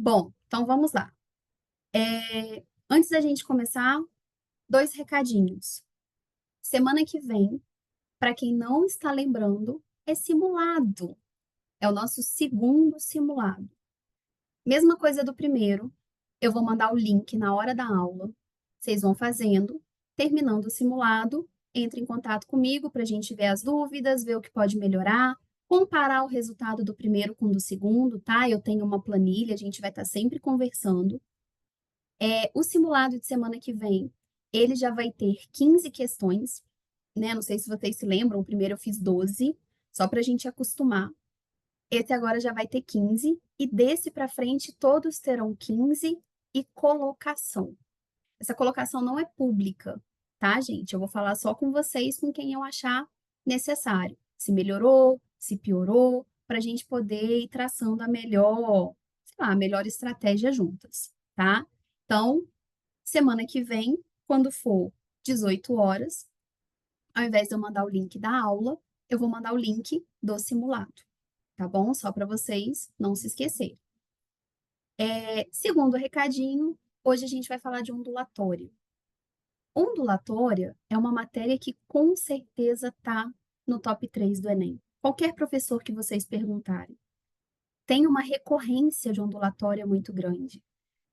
Bom, então vamos lá. Antes da gente começar, dois recadinhos. Semana que vem, para quem não está lembrando, é simulado. É o nosso segundo simulado. Mesma coisa do primeiro. Eu vou mandar o link na hora da aula. Vocês vão fazendo. Terminando o simulado, entre em contato comigo para a gente ver as dúvidas, ver o que pode melhorar, comparar o resultado do primeiro com o do segundo, tá? Eu tenho uma planilha, a gente vai estar sempre conversando. O simulado de semana que vem, ele já vai ter 15 questões, né? Não sei se vocês se lembram, o primeiro eu fiz 12, só para a gente acostumar. Esse agora já vai ter 15, e desse para frente todos terão 15 e colocação. Essa colocação não é pública, tá, gente? Eu vou falar só com vocês, com quem eu achar necessário. Se melhorou, se piorou, para a gente poder ir traçando a melhor, sei lá, a melhor estratégia juntas, tá? Então, semana que vem, quando for 18 horas, ao invés de eu mandar o link da aula, eu vou mandar o link do simulado, tá bom? Só para vocês não se esquecerem. Segundo recadinho, hoje a gente vai falar de ondulatória. Ondulatória é uma matéria que com certeza está no top 3 do Enem. Qualquer professor que vocês perguntarem. Tem uma recorrência de ondulatória muito grande,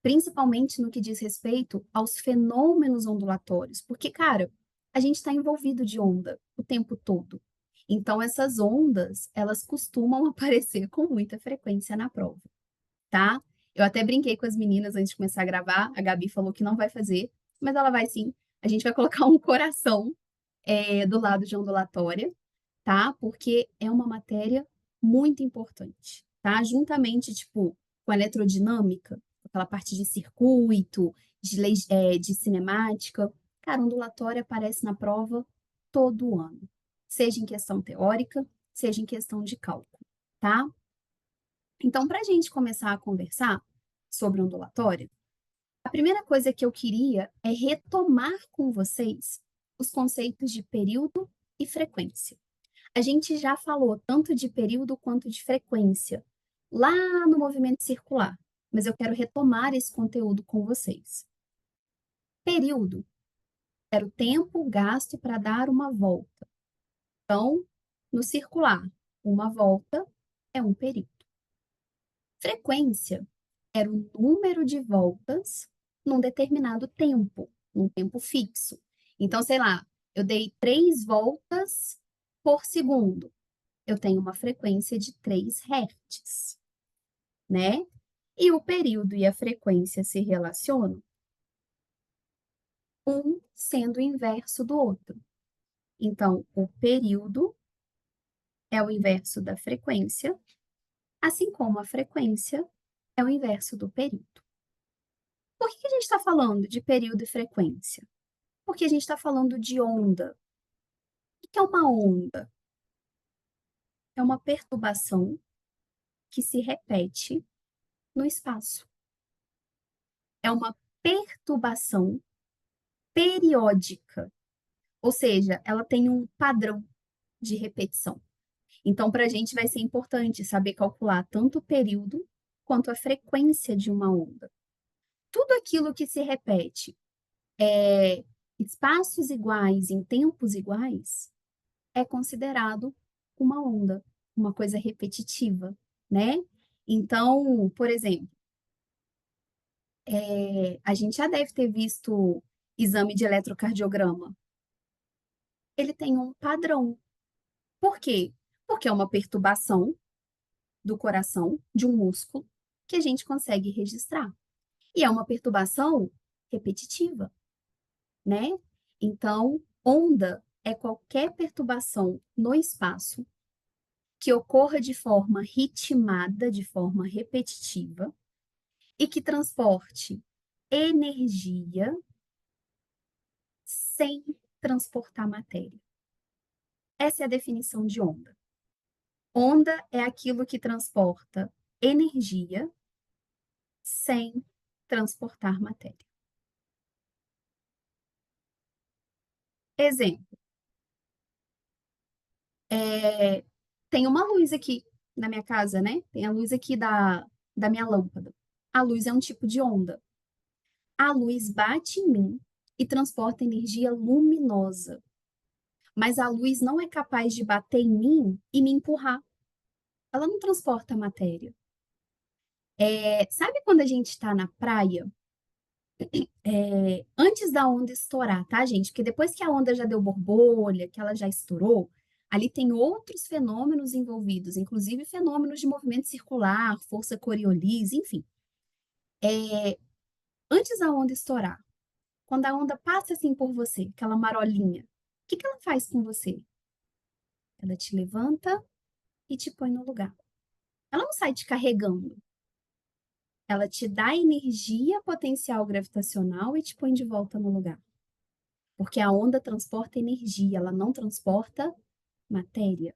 principalmente no que diz respeito aos fenômenos ondulatórios, porque, cara, a gente está envolvido de onda o tempo todo. Então, essas ondas, elas costumam aparecer com muita frequência na prova, tá? Eu até brinquei com as meninas antes de começar a gravar, a Gabi falou que não vai fazer, mas ela vai sim. A gente vai colocar um coração do lado de ondulatória, tá? Porque é uma matéria muito importante, tá? Juntamente, tipo, com a eletrodinâmica, aquela parte de circuito, de cinemática. Cara, ondulatória aparece na prova todo ano, seja em questão teórica, seja em questão de cálculo, tá? Então, para a gente começar a conversar sobre ondulatória, a primeira coisa que eu queria é retomar com vocês os conceitos de período e frequência. A gente já falou tanto de período quanto de frequência lá no movimento circular, mas eu quero retomar esse conteúdo com vocês. Período era o tempo gasto para dar uma volta. Então, no circular, uma volta é um período. Frequência era o número de voltas num determinado tempo, num tempo fixo. Então, sei lá, eu dei 3 voltas por segundo. Eu tenho uma frequência de 3 Hz, né? E o período e a frequência se relacionam, um sendo o inverso do outro. Então, o período é o inverso da frequência, assim como a frequência é o inverso do período. Por que a gente está falando de período e frequência? Porque a gente está falando de onda. O que é uma onda? É uma perturbação que se repete no espaço. É uma perturbação periódica, ou seja, ela tem um padrão de repetição. Então, para a gente vai ser importante saber calcular tanto o período quanto a frequência de uma onda. Tudo aquilo que se repete espaços iguais em tempos iguais é considerado uma onda, uma coisa repetitiva, né? Então, por exemplo, a gente já deve ter visto exame de eletrocardiograma. Ele tem um padrão. Por quê? Porque é uma perturbação do coração, de um músculo, que a gente consegue registrar. E é uma perturbação repetitiva, né? Então, onda é qualquer perturbação no espaço que ocorra de forma ritmada, de forma repetitiva, e que transporte energia sem transportar matéria. Essa é a definição de onda. Onda é aquilo que transporta energia sem transportar matéria. Exemplo, tem uma luz aqui na minha casa, né? Tem a luz aqui da minha lâmpada. A luz é um tipo de onda. A luz bate em mim e transporta energia luminosa. Mas a luz não é capaz de bater em mim e me empurrar. Ela não transporta matéria. Sabe quando a gente está na praia? Antes da onda estourar, tá, gente? Porque depois que a onda já deu borbolha, que ela já estourou, ali tem outros fenômenos envolvidos, inclusive fenômenos de movimento circular, força Coriolis, enfim. Antes da onda estourar, quando a onda passa assim por você, aquela marolinha, o que que ela faz com você? Ela te levanta e te põe no lugar. Ela não sai te carregando. Ela te dá energia potencial gravitacional e te põe de volta no lugar. Porque a onda transporta energia, ela não transporta matéria,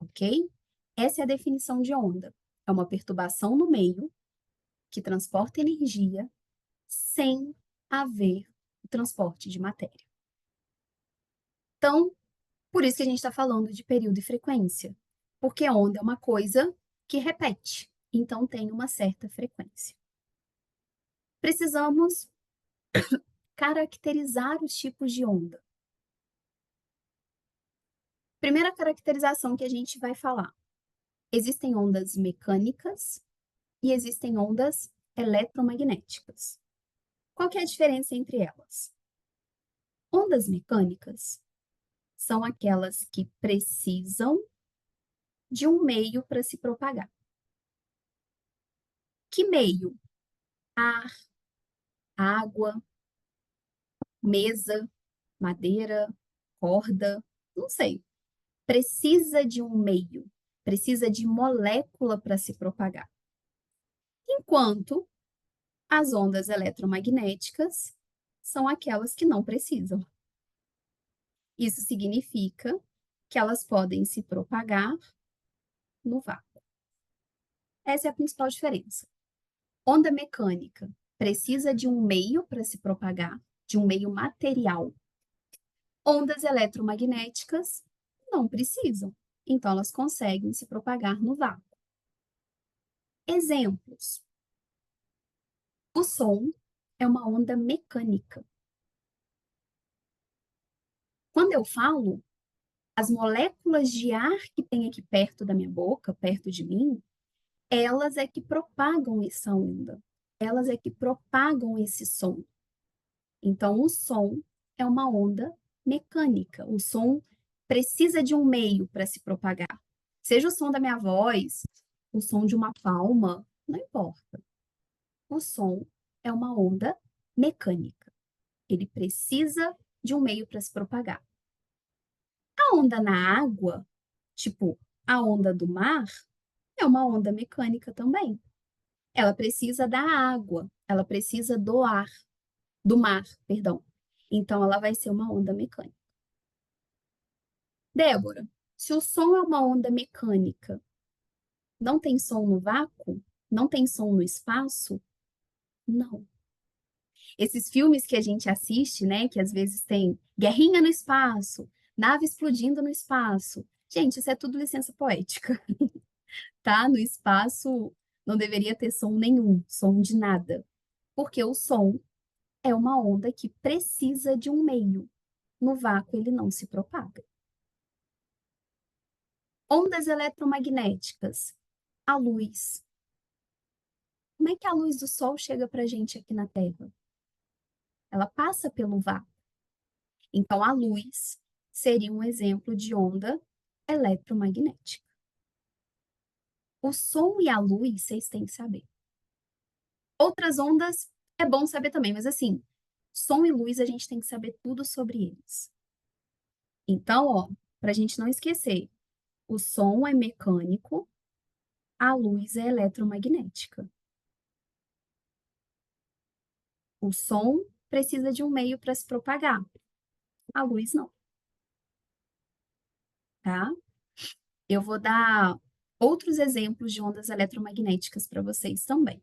ok? Essa é a definição de onda. É uma perturbação no meio que transporta energia sem haver o transporte de matéria. Então, por isso que a gente está falando de período e frequência. Porque a onda é uma coisa que repete, então tem uma certa frequência. Precisamos caracterizar os tipos de onda. Primeira caracterização que a gente vai falar: existem ondas mecânicas e existem ondas eletromagnéticas. Qual que é a diferença entre elas? Ondas mecânicas são aquelas que precisam de um meio para se propagar. Que meio? Ar, água, mesa, madeira, corda, não sei. Precisa de um meio, precisa de molécula para se propagar. Enquanto as ondas eletromagnéticas são aquelas que não precisam. Isso significa que elas podem se propagar no vácuo. Essa é a principal diferença. Onda mecânica precisa de um meio para se propagar, de um meio material. Ondas eletromagnéticas não precisam, então elas conseguem se propagar no vácuo. Exemplos: o som é uma onda mecânica. Quando eu falo, as moléculas de ar que tem aqui perto da minha boca, perto de mim, elas é que propagam essa onda, elas é que propagam esse som. Então, o som é uma onda mecânica. O som precisa de um meio para se propagar. Seja o som da minha voz, o som de uma palma, não importa. O som é uma onda mecânica. Ele precisa de um meio para se propagar. A onda na água, tipo a onda do mar, é uma onda mecânica também. Ela precisa da água, ela precisa do ar, do mar, perdão. Então, ela vai ser uma onda mecânica. Débora, se o som é uma onda mecânica, não tem som no vácuo? Não tem som no espaço? Não. Esses filmes que a gente assiste, né, que às vezes tem guerrinha no espaço, nave explodindo no espaço. Gente, isso é tudo licença poética, tá? No espaço não deveria ter som nenhum, som de nada, porque o som é uma onda que precisa de um meio. No vácuo ele não se propaga. Ondas eletromagnéticas, a luz. Como é que a luz do sol chega para a gente aqui na Terra? Ela passa pelo vácuo. Então, a luz seria um exemplo de onda eletromagnética. O som e a luz, vocês têm que saber. Outras ondas é bom saber também, mas assim, som e luz a gente tem que saber tudo sobre eles. Então, ó, para a gente não esquecer, o som é mecânico, a luz é eletromagnética. O som precisa de um meio para se propagar, a luz não, tá? Eu vou dar outros exemplos de ondas eletromagnéticas para vocês também.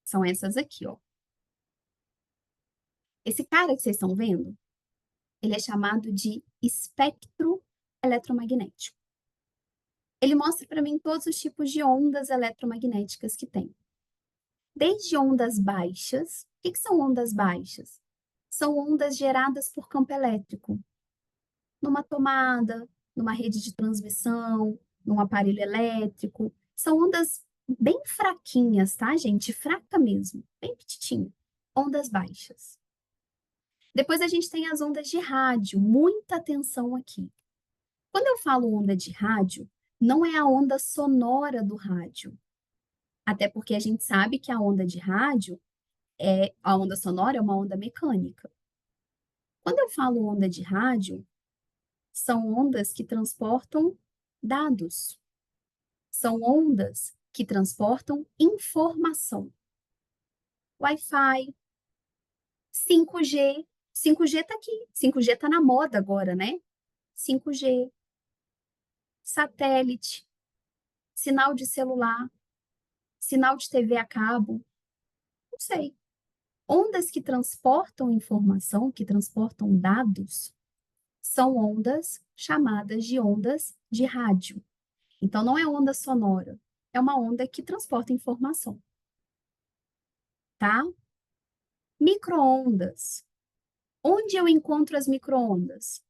São essas aqui, ó. Esse cara que vocês estão vendo, ele é chamado de espectro eletromagnético. Ele mostra para mim todos os tipos de ondas eletromagnéticas que tem. Desde ondas baixas. O que são ondas baixas? São ondas geradas por campo elétrico, numa tomada, numa rede de transmissão, num aparelho elétrico. São ondas bem fraquinhas, tá, gente? Fraca mesmo, bem petitinha. Ondas baixas. Depois a gente tem as ondas de rádio. Muita atenção aqui. Quando eu falo onda de rádio, não é a onda sonora do rádio. Até porque a gente sabe que a onda de rádio a onda sonora é uma onda mecânica. Quando eu falo onda de rádio, são ondas que transportam dados. São ondas que transportam informação. Wi-Fi, 5G. 5G está aqui. 5G está na moda agora, né? 5G, satélite, sinal de celular, sinal de TV a cabo. Não sei. Ondas que transportam informação, que transportam dados, são ondas chamadas de ondas de rádio. Então, não é onda sonora, é uma onda que transporta informação, tá? Micro-ondas. Onde eu encontro as micro-ondas?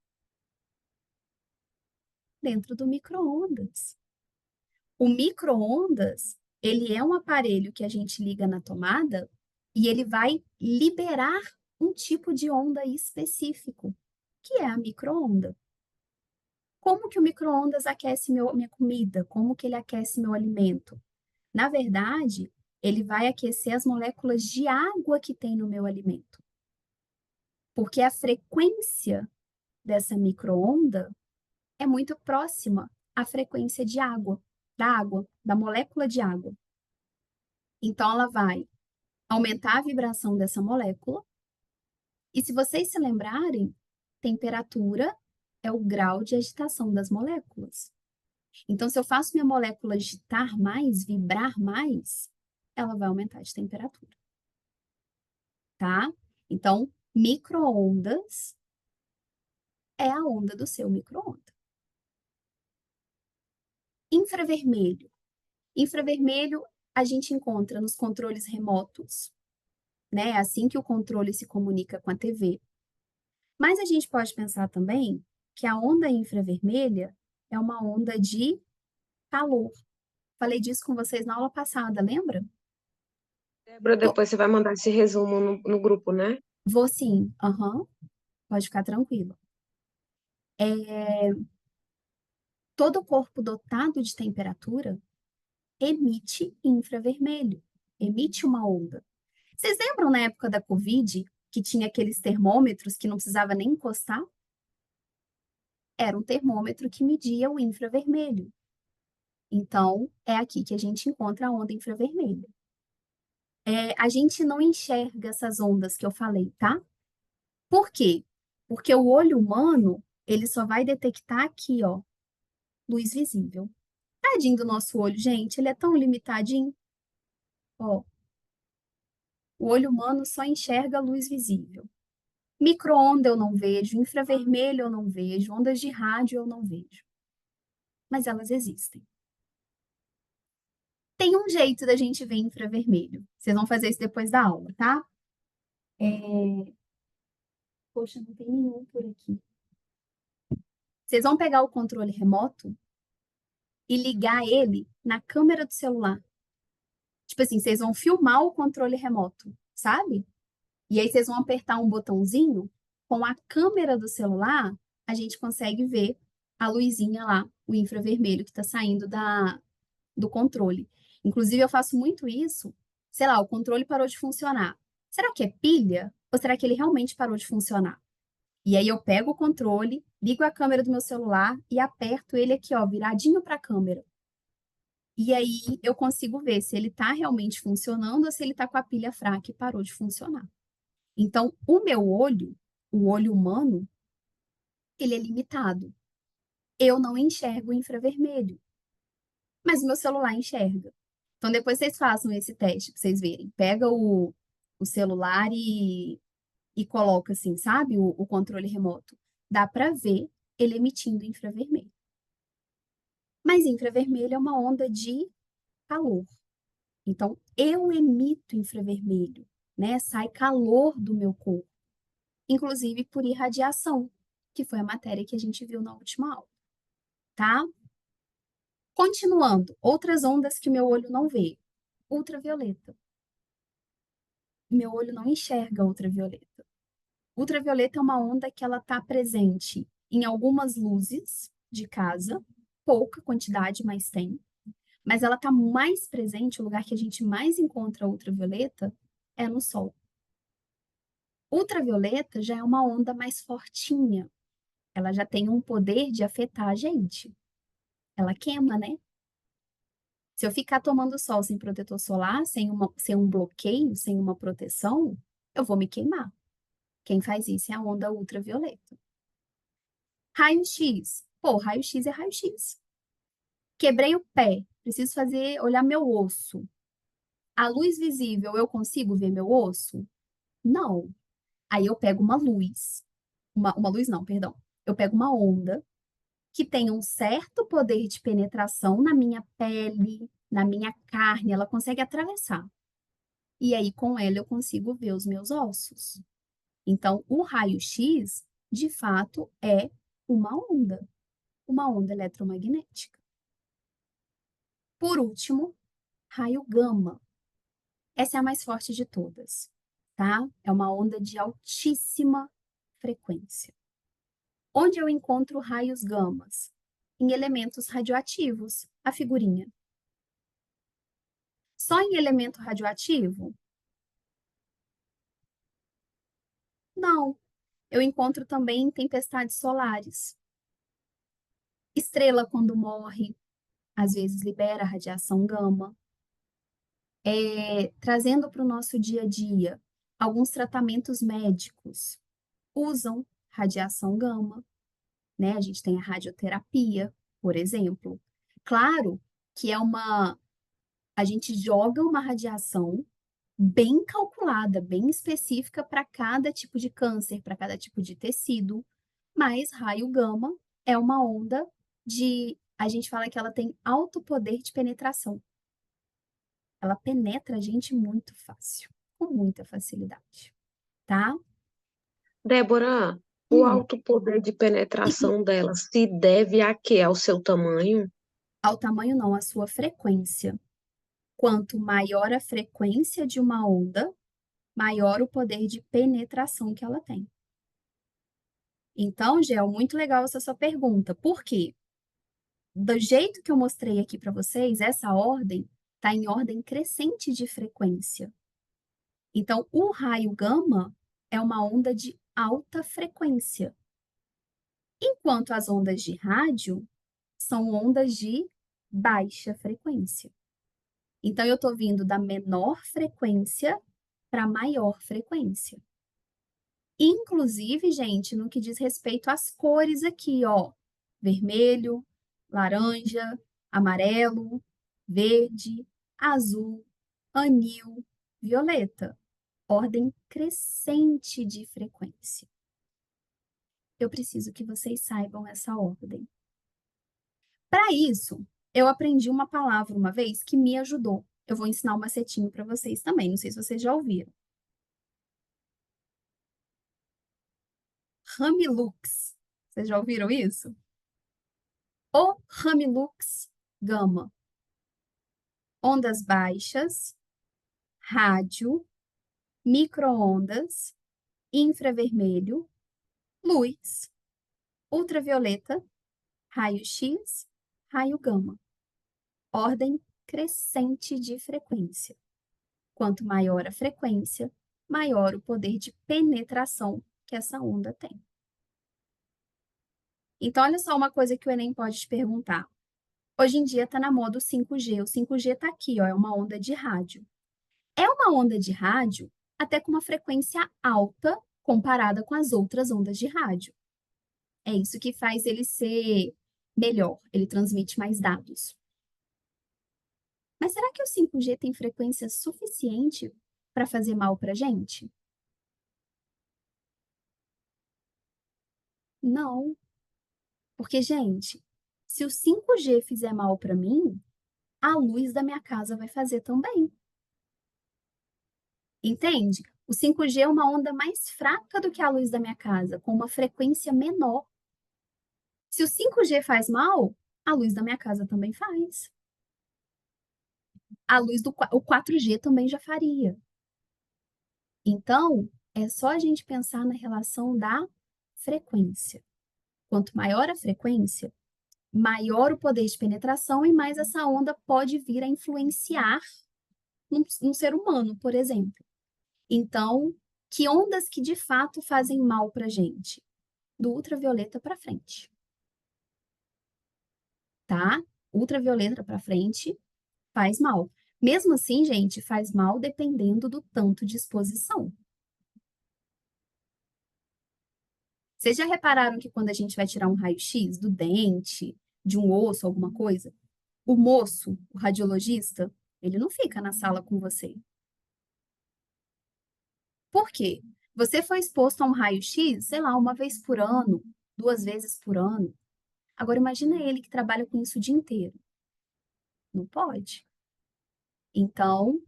Dentro do micro-ondas. O micro-ondas, ele é um aparelho que a gente liga na tomada e ele vai liberar um tipo de onda específico, que é a micro-onda. Como que o micro-ondas aquece minha comida? Como que ele aquece meu alimento? Na verdade, ele vai aquecer as moléculas de água que tem no meu alimento. Porque a frequência dessa micro-onda é muito próxima à frequência de água, da molécula de água. Então, ela vai aumentar a vibração dessa molécula. E se vocês se lembrarem, temperatura é o grau de agitação das moléculas. Então, se eu faço minha molécula agitar mais, vibrar mais, ela vai aumentar de temperatura, tá? Então, micro-ondas é a onda do seu micro-onda. Infravermelho. Infravermelho a gente encontra nos controles remotos, né? Assim que o controle se comunica com a TV. Mas a gente pode pensar também que a onda infravermelha é uma onda de calor. Falei disso com vocês na aula passada, lembra? Débora, To- depois você vai mandar esse resumo no grupo, né? Vou sim, aham, pode ficar tranquilo. É, todo corpo dotado de temperatura emite infravermelho, emite uma onda. Vocês lembram na época da Covid que tinha aqueles termômetros que não precisava nem encostar? Era um termômetro que media o infravermelho. Então, é aqui que a gente encontra a onda infravermelha. A gente não enxerga essas ondas que eu falei, tá? Por quê? Porque o olho humano, ele só vai detectar aqui, ó, luz visível. Tadinho do nosso olho, gente, ele é tão limitadinho. Ó, o olho humano só enxerga a luz visível. Micro-onda eu não vejo, infravermelho eu não vejo, ondas de rádio eu não vejo. Mas elas existem. Tem um jeito da gente ver infravermelho. Vocês vão fazer isso depois da aula, tá? Poxa, não tem nenhum por aqui. Vocês vão pegar o controle remoto e ligar ele na câmera do celular. Tipo assim, vocês vão filmar o controle remoto, sabe? E aí vocês vão apertar um botãozinho, com a câmera do celular, a gente consegue ver a luzinha lá, o infravermelho que está saindo do controle. Inclusive, eu faço muito isso. Sei lá, o controle parou de funcionar. Será que é pilha? Ou será que ele realmente parou de funcionar? E aí eu pego o controle, ligo a câmera do meu celular e aperto ele aqui, ó, viradinho para a câmera. E aí eu consigo ver se ele está realmente funcionando ou se ele está com a pilha fraca e parou de funcionar. Então, o olho humano, ele é limitado. Eu não enxergo o infravermelho, mas o meu celular enxerga. Então, depois vocês façam esse teste para vocês verem. Pega o celular e coloca assim, sabe? O controle remoto. Dá para ver ele emitindo infravermelho. Mas infravermelho é uma onda de calor. Então, eu emito infravermelho, né? Sai calor do meu corpo, inclusive por irradiação, que foi a matéria que a gente viu na última aula, tá? Continuando, outras ondas que o meu olho não vê. Ultravioleta. Meu olho não enxerga ultravioleta. Ultravioleta é uma onda que ela está presente em algumas luzes de casa, pouca quantidade, mas tem. Mas ela está mais presente, o lugar que a gente mais encontra ultravioleta é no sol. Ultravioleta já é uma onda mais fortinha. Ela já tem um poder de afetar a gente. Ela queima, né? Se eu ficar tomando sol sem protetor solar, sem um bloqueio, sem uma proteção, eu vou me queimar. Quem faz isso é a onda ultravioleta. Raio-X. Pô, raio-X é raio-X. Quebrei o pé, preciso olhar meu osso. A luz visível, eu consigo ver meu osso? Não. Aí eu pego uma luz. Uma luz não, perdão. Eu pego uma onda que tem um certo poder de penetração na minha pele, na minha carne, ela consegue atravessar. E aí, com ela, eu consigo ver os meus ossos. Então, o raio-x, de fato, é uma onda eletromagnética. Por último, raio gama. Essa é a mais forte de todas, tá? É uma onda de altíssima frequência. Onde eu encontro raios gamas? Em elementos radioativos, a figurinha. Só em elemento radioativo? Não. Eu encontro também em tempestades solares. Estrela, quando morre, às vezes libera radiação gama. Trazendo para o nosso dia a dia, alguns tratamentos médicos usam radiação gama, né? A gente tem a radioterapia, por exemplo. Claro que a gente joga uma radiação bem calculada, bem específica para cada tipo de câncer, para cada tipo de tecido, mas raio gama é uma onda a gente fala que ela tem alto poder de penetração. Ela penetra a gente muito fácil, com muita facilidade, tá? Débora, o Hum, alto poder de penetração dela se deve a quê? Ao seu tamanho? ao tamanho não, à sua frequência. Quanto maior a frequência de uma onda, maior o poder de penetração que ela tem. Então, Gel, muito legal essa sua pergunta. Por quê? Do jeito que eu mostrei aqui para vocês, essa ordem está em ordem crescente de frequência. Então, o raio gama é uma onda de alta frequência, enquanto as ondas de rádio são ondas de baixa frequência. Então, eu estou vindo da menor frequência para maior frequência. Inclusive, gente, no que diz respeito às cores aqui, ó, vermelho, laranja, amarelo, verde, azul, anil, violeta, ordem crescente de frequência. Eu preciso que vocês saibam essa ordem. Para isso, eu aprendi uma palavra uma vez que me ajudou. Eu vou ensinar um macetinho para vocês também, não sei se vocês já ouviram. Ramilux. Vocês já ouviram isso? O Ramilux gama. Ondas baixas, rádio, microondas, infravermelho, luz, ultravioleta, raio-x, raio gama. Ordem crescente de frequência. Quanto maior a frequência, maior o poder de penetração que essa onda tem. Então, olha só uma coisa que o Enem pode te perguntar. Hoje em dia está na moda o 5G. O 5G está aqui, ó, é uma onda de rádio. É uma onda de rádio até com uma frequência alta comparada com as outras ondas de rádio. É isso que faz ele ser melhor, ele transmite mais dados. Mas será que o 5G tem frequência suficiente para fazer mal para a gente? Não, porque, gente, se o 5G fizer mal para mim, a luz da minha casa vai fazer também. Entende? O 5G é uma onda mais fraca do que a luz da minha casa, com uma frequência menor. Se o 5G faz mal, a luz da minha casa também faz. A luz do o 4G também já faria. Então, é só a gente pensar na relação da frequência. Quanto maior a frequência, maior o poder de penetração e mais essa onda pode vir a influenciar num ser humano, por exemplo. Então, que ondas que de fato fazem mal para a gente? Do ultravioleta para frente, tá? Ultravioleta para frente faz mal. Mesmo assim, gente, faz mal dependendo do tanto de exposição. Vocês já repararam que quando a gente vai tirar um raio-x do dente, de um osso, alguma coisa, o moço, o radiologista, ele não fica na sala com você. Por quê? Você foi exposto a um raio-x, sei lá, uma vez por ano, 2 vezes por ano. Agora imagina ele que trabalha com isso o dia inteiro. Não pode. Então,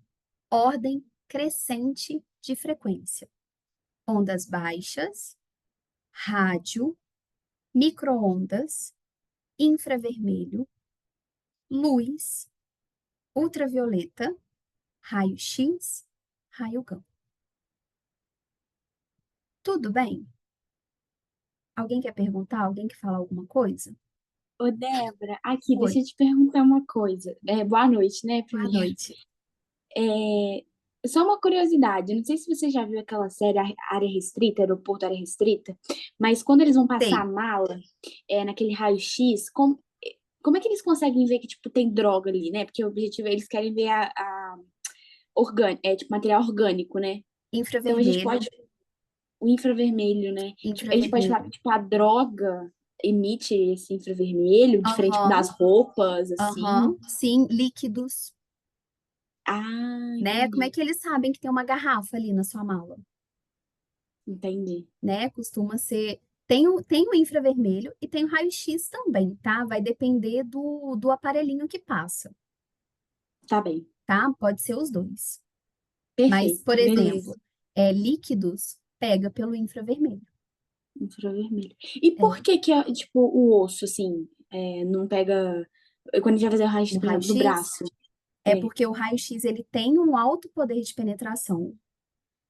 ordem crescente de frequência. Ondas baixas, rádio, micro-ondas, infravermelho, luz, ultravioleta, raio-x, raio gama. Tudo bem? Alguém quer perguntar? Alguém quer falar alguma coisa? Ô, Débora, aqui, Oi, deixa eu te perguntar uma coisa. Boa noite, né, boa primeiro. noite. É, só uma curiosidade, eu não sei se você já viu aquela série Área Restrita, Aeroporto Área Restrita, mas quando eles vão passar a Sei. mala, naquele raio-x, como é que eles conseguem ver que, tipo, tem droga ali, né? Porque o objetivo, eles querem ver tipo, material orgânico, né? Então a gente Infravermelho, pode, o infravermelho, né? Tipo, a gente pode falar infravermelho. que, tipo, a droga emite esse infravermelho, diferente tipo, Aham, das roupas, assim. aham. Sim, líquidos, Ah, né? Como é entendi. que eles sabem que tem uma garrafa ali na sua mala, Entendi. né? Costuma ser. Tem o infravermelho e tem o raio-x também, tá? Vai depender do aparelhinho que passa, Tá bem. tá? Pode ser os dois. Mas, Perfeito. por Beleza. exemplo, líquidos pega pelo infravermelho. Infravermelho. E por É, que que, tipo, o osso, assim, não pega... Quando a gente vai fazer o raio-x, o por exemplo, do raio-x braço. é É. porque o raio-x ele tem um alto poder de penetração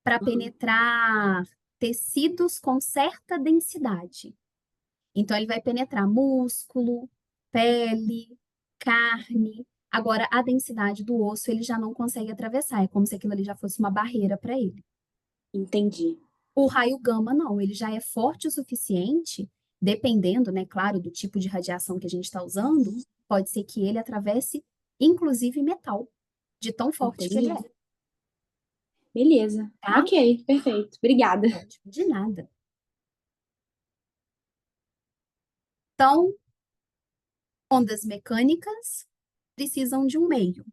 para Uhum. penetrar tecidos com certa densidade. Então, ele vai penetrar músculo, pele, carne. Agora, a densidade do osso ele já não consegue atravessar. É como se aquilo ali já fosse uma barreira para ele. Entendi. O raio gama, não. Ele já é forte o suficiente, dependendo, né, claro, do tipo de radiação que a gente está usando, pode ser que ele atravesse, inclusive, metal, de tão forte que ele Entendi. é, Beleza. tá? Ok, perfeito. Obrigada. Ótimo, de nada. Então, ondas mecânicas precisam de um meio.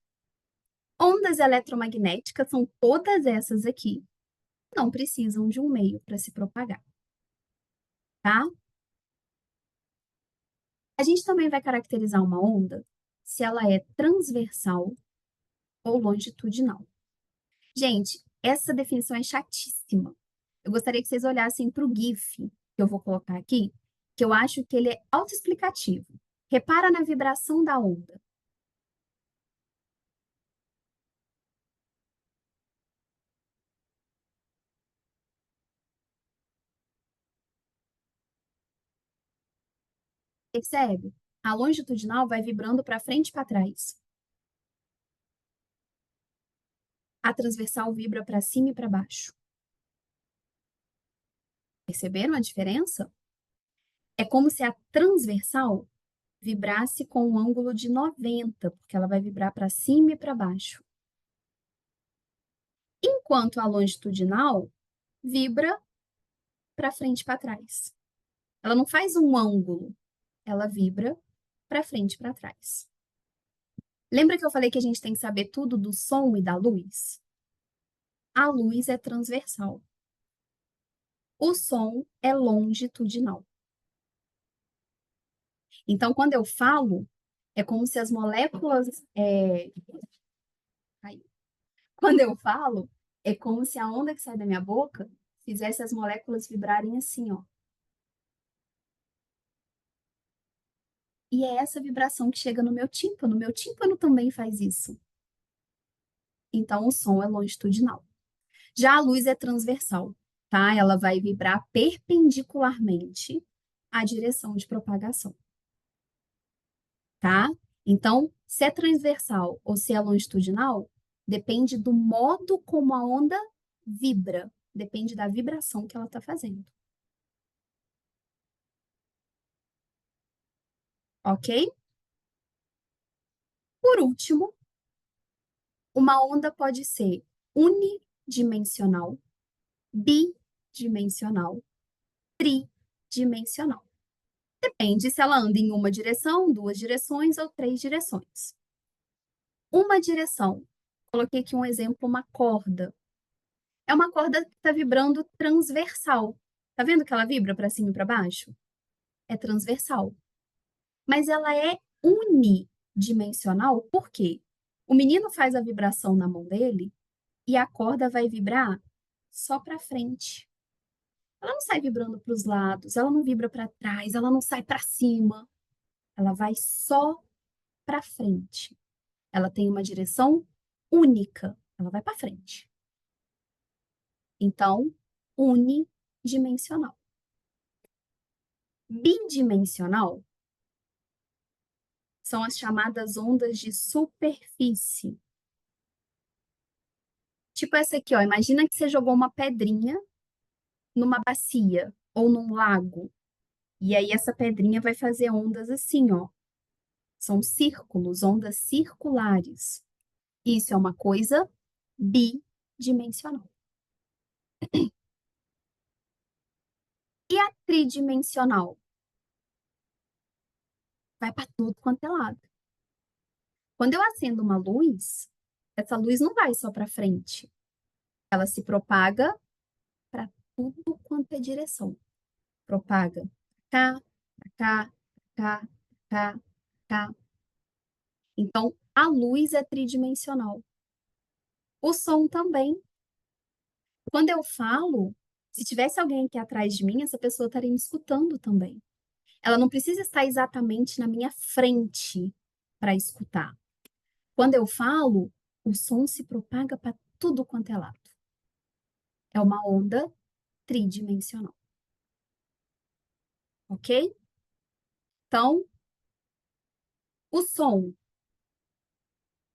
Ondas eletromagnéticas são todas essas aqui, não precisam de um meio para se propagar, tá? A gente também vai caracterizar uma onda se ela é transversal ou longitudinal. Gente, essa definição é chatíssima. Eu gostaria que vocês olhassem para o GIF que eu vou colocar aqui, que eu acho que ele é autoexplicativo. Repara na vibração da onda. Percebe? A longitudinal vai vibrando para frente e para trás. A transversal vibra para cima e para baixo. Perceberam a diferença? É como se a transversal vibrasse com um ângulo de 90, porque ela vai vibrar para cima e para baixo. Enquanto a longitudinal vibra para frente e para trás. Ela não faz um ângulo, ela vibra para frente e para trás. Lembra que eu falei que a gente tem que saber tudo do som e da luz? A luz é transversal. O som é longitudinal. Então, quando eu falo, é como se as moléculas. Aí. Quando eu falo, É como se a onda que sai da minha boca fizesse as moléculas vibrarem assim, ó. E é essa vibração que chega no meu tímpano. Meu tímpano também faz isso. Então, o som é longitudinal. Já a luz é transversal, tá? Ela vai vibrar perpendicularmente à direção de propagação, tá? Então, se é transversal ou se é longitudinal, depende do modo como a onda vibra, depende da vibração que ela está fazendo, ok? Por último, uma onda pode ser unidimensional, bidimensional, tridimensional. Depende se ela anda em uma direção, duas direções ou três direções. Uma direção. Coloquei aqui um exemplo, uma corda. É uma corda que está vibrando transversal. Tá vendo que ela vibra para cima e para baixo? É transversal. Mas ela é unidimensional, por quê? O menino faz a vibração na mão dele e a corda vai vibrar só para frente. Ela não sai vibrando para os lados, ela não vibra para trás, ela não sai para cima. Ela vai só para frente. Ela tem uma direção única, ela vai para frente. Então, unidimensional. Bidimensional são as chamadas ondas de superfície. Tipo essa aqui, ó. Imagina que você jogou uma pedrinha numa bacia ou num lago. E aí essa pedrinha vai fazer ondas assim, ó. São círculos, ondas circulares. Isso é uma coisa bidimensional. E a tridimensional? Vai para tudo quanto é lado. Quando eu acendo uma luz, essa luz não vai só para frente. Ela se propaga para tudo quanto é direção. Propaga cá, pra cá, pra cá, pra cá, pra cá. Então, a luz é tridimensional. O som também. Quando eu falo, se tivesse alguém aqui atrás de mim, essa pessoa estaria me escutando também. Ela não precisa estar exatamente na minha frente para escutar. Quando eu falo, o som se propaga para tudo quanto é lado. É uma onda tridimensional. Ok? Então, o som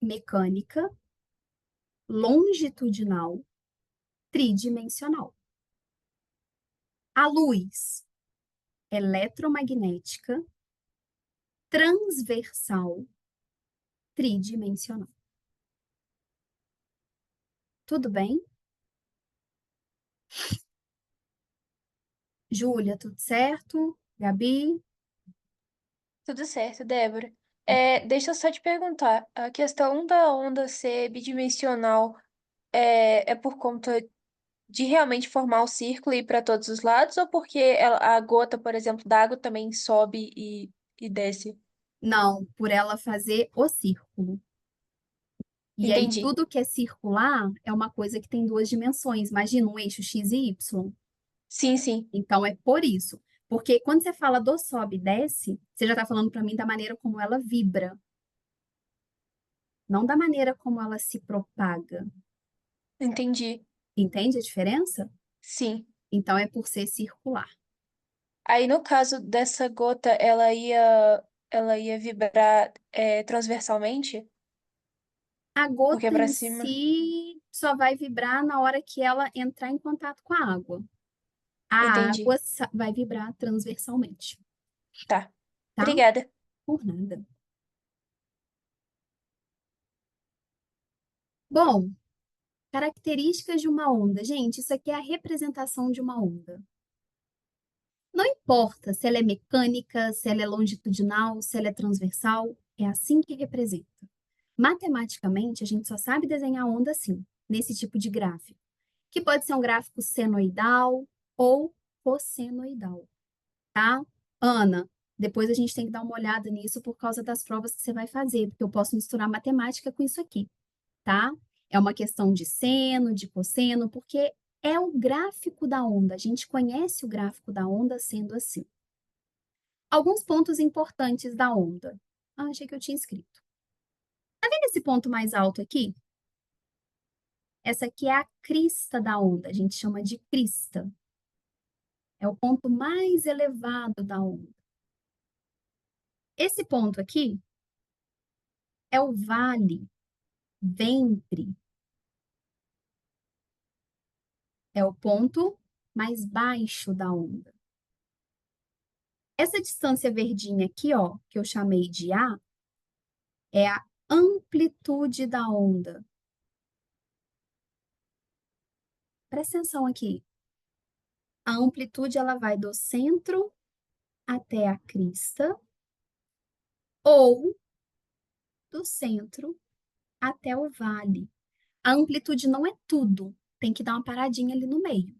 mecânica, longitudinal, tridimensional. A luz eletromagnética, transversal, tridimensional. Tudo bem? Júlia, tudo certo? Gabi? Tudo certo, Débora. Deixa eu só te perguntar, a questão da onda ser bidimensional é por conta de realmente formar o círculo e ir para todos os lados, ou porque a gota, por exemplo, da água também sobe e desce? Não, por ela fazer o círculo. E aí, Entendi. tudo que é circular é uma coisa que tem duas dimensões. Imagina um eixo X e Y. Sim, sim. Então, é por isso. Porque quando você fala do sobe e desce, você já está falando para mim da maneira como ela vibra, não da maneira como ela se propaga. Entendi. Entende a diferença? Sim. Então, é por ser circular. Aí, no caso dessa gota, ela ia vibrar transversalmente? A Porque é gota para em cima? si só vai vibrar na hora que ela entrar em contato com a água. A Entendi. água vai vibrar transversalmente, Tá. tá? Obrigada. Por nada. Bom, características de uma onda. Gente, isso aqui é a representação de uma onda. Não importa se ela é mecânica, se ela é longitudinal, se ela é transversal, é assim que representa. Matematicamente, a gente só sabe desenhar onda assim, nesse tipo de gráfico, que pode ser um gráfico senoidal ou cossenoidal, tá? Ana, depois a gente tem que dar uma olhada nisso por causa das provas que você vai fazer, porque eu posso misturar matemática com isso aqui, tá? É uma questão de seno, de cosseno, porque é o gráfico da onda. A gente conhece o gráfico da onda sendo assim. Alguns pontos importantes da onda. Ah, achei que eu tinha escrito. Tá vendo esse ponto mais alto aqui? Essa aqui é a crista da onda, a gente chama de crista. É o ponto mais elevado da onda. Esse ponto aqui é o vale, ventre. É o ponto mais baixo da onda. Essa distância verdinha aqui, ó, que eu chamei de A, é a amplitude da onda. Presta atenção aqui. A amplitude ela vai do centro até a crista ou do centro até o vale. A amplitude não é tudo, tem que dar uma paradinha ali no meio,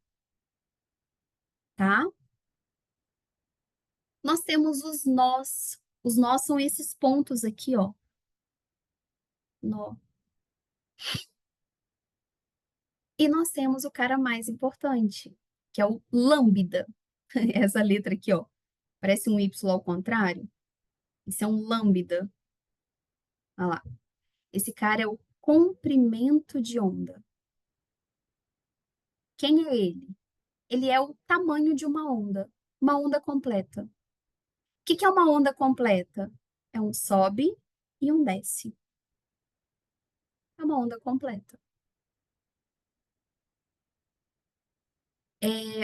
tá? Nós temos os nós. Os nós são esses pontos aqui, ó. Nó. E nós temos o cara mais importante, que é o lambda. Essa letra aqui, ó. Parece um Y ao contrário. Isso é um lambda. Olha lá. Esse cara é o comprimento de onda. Quem é ele? Ele é o tamanho de uma onda completa. O que é uma onda completa? É um sobe e um desce. É uma onda completa.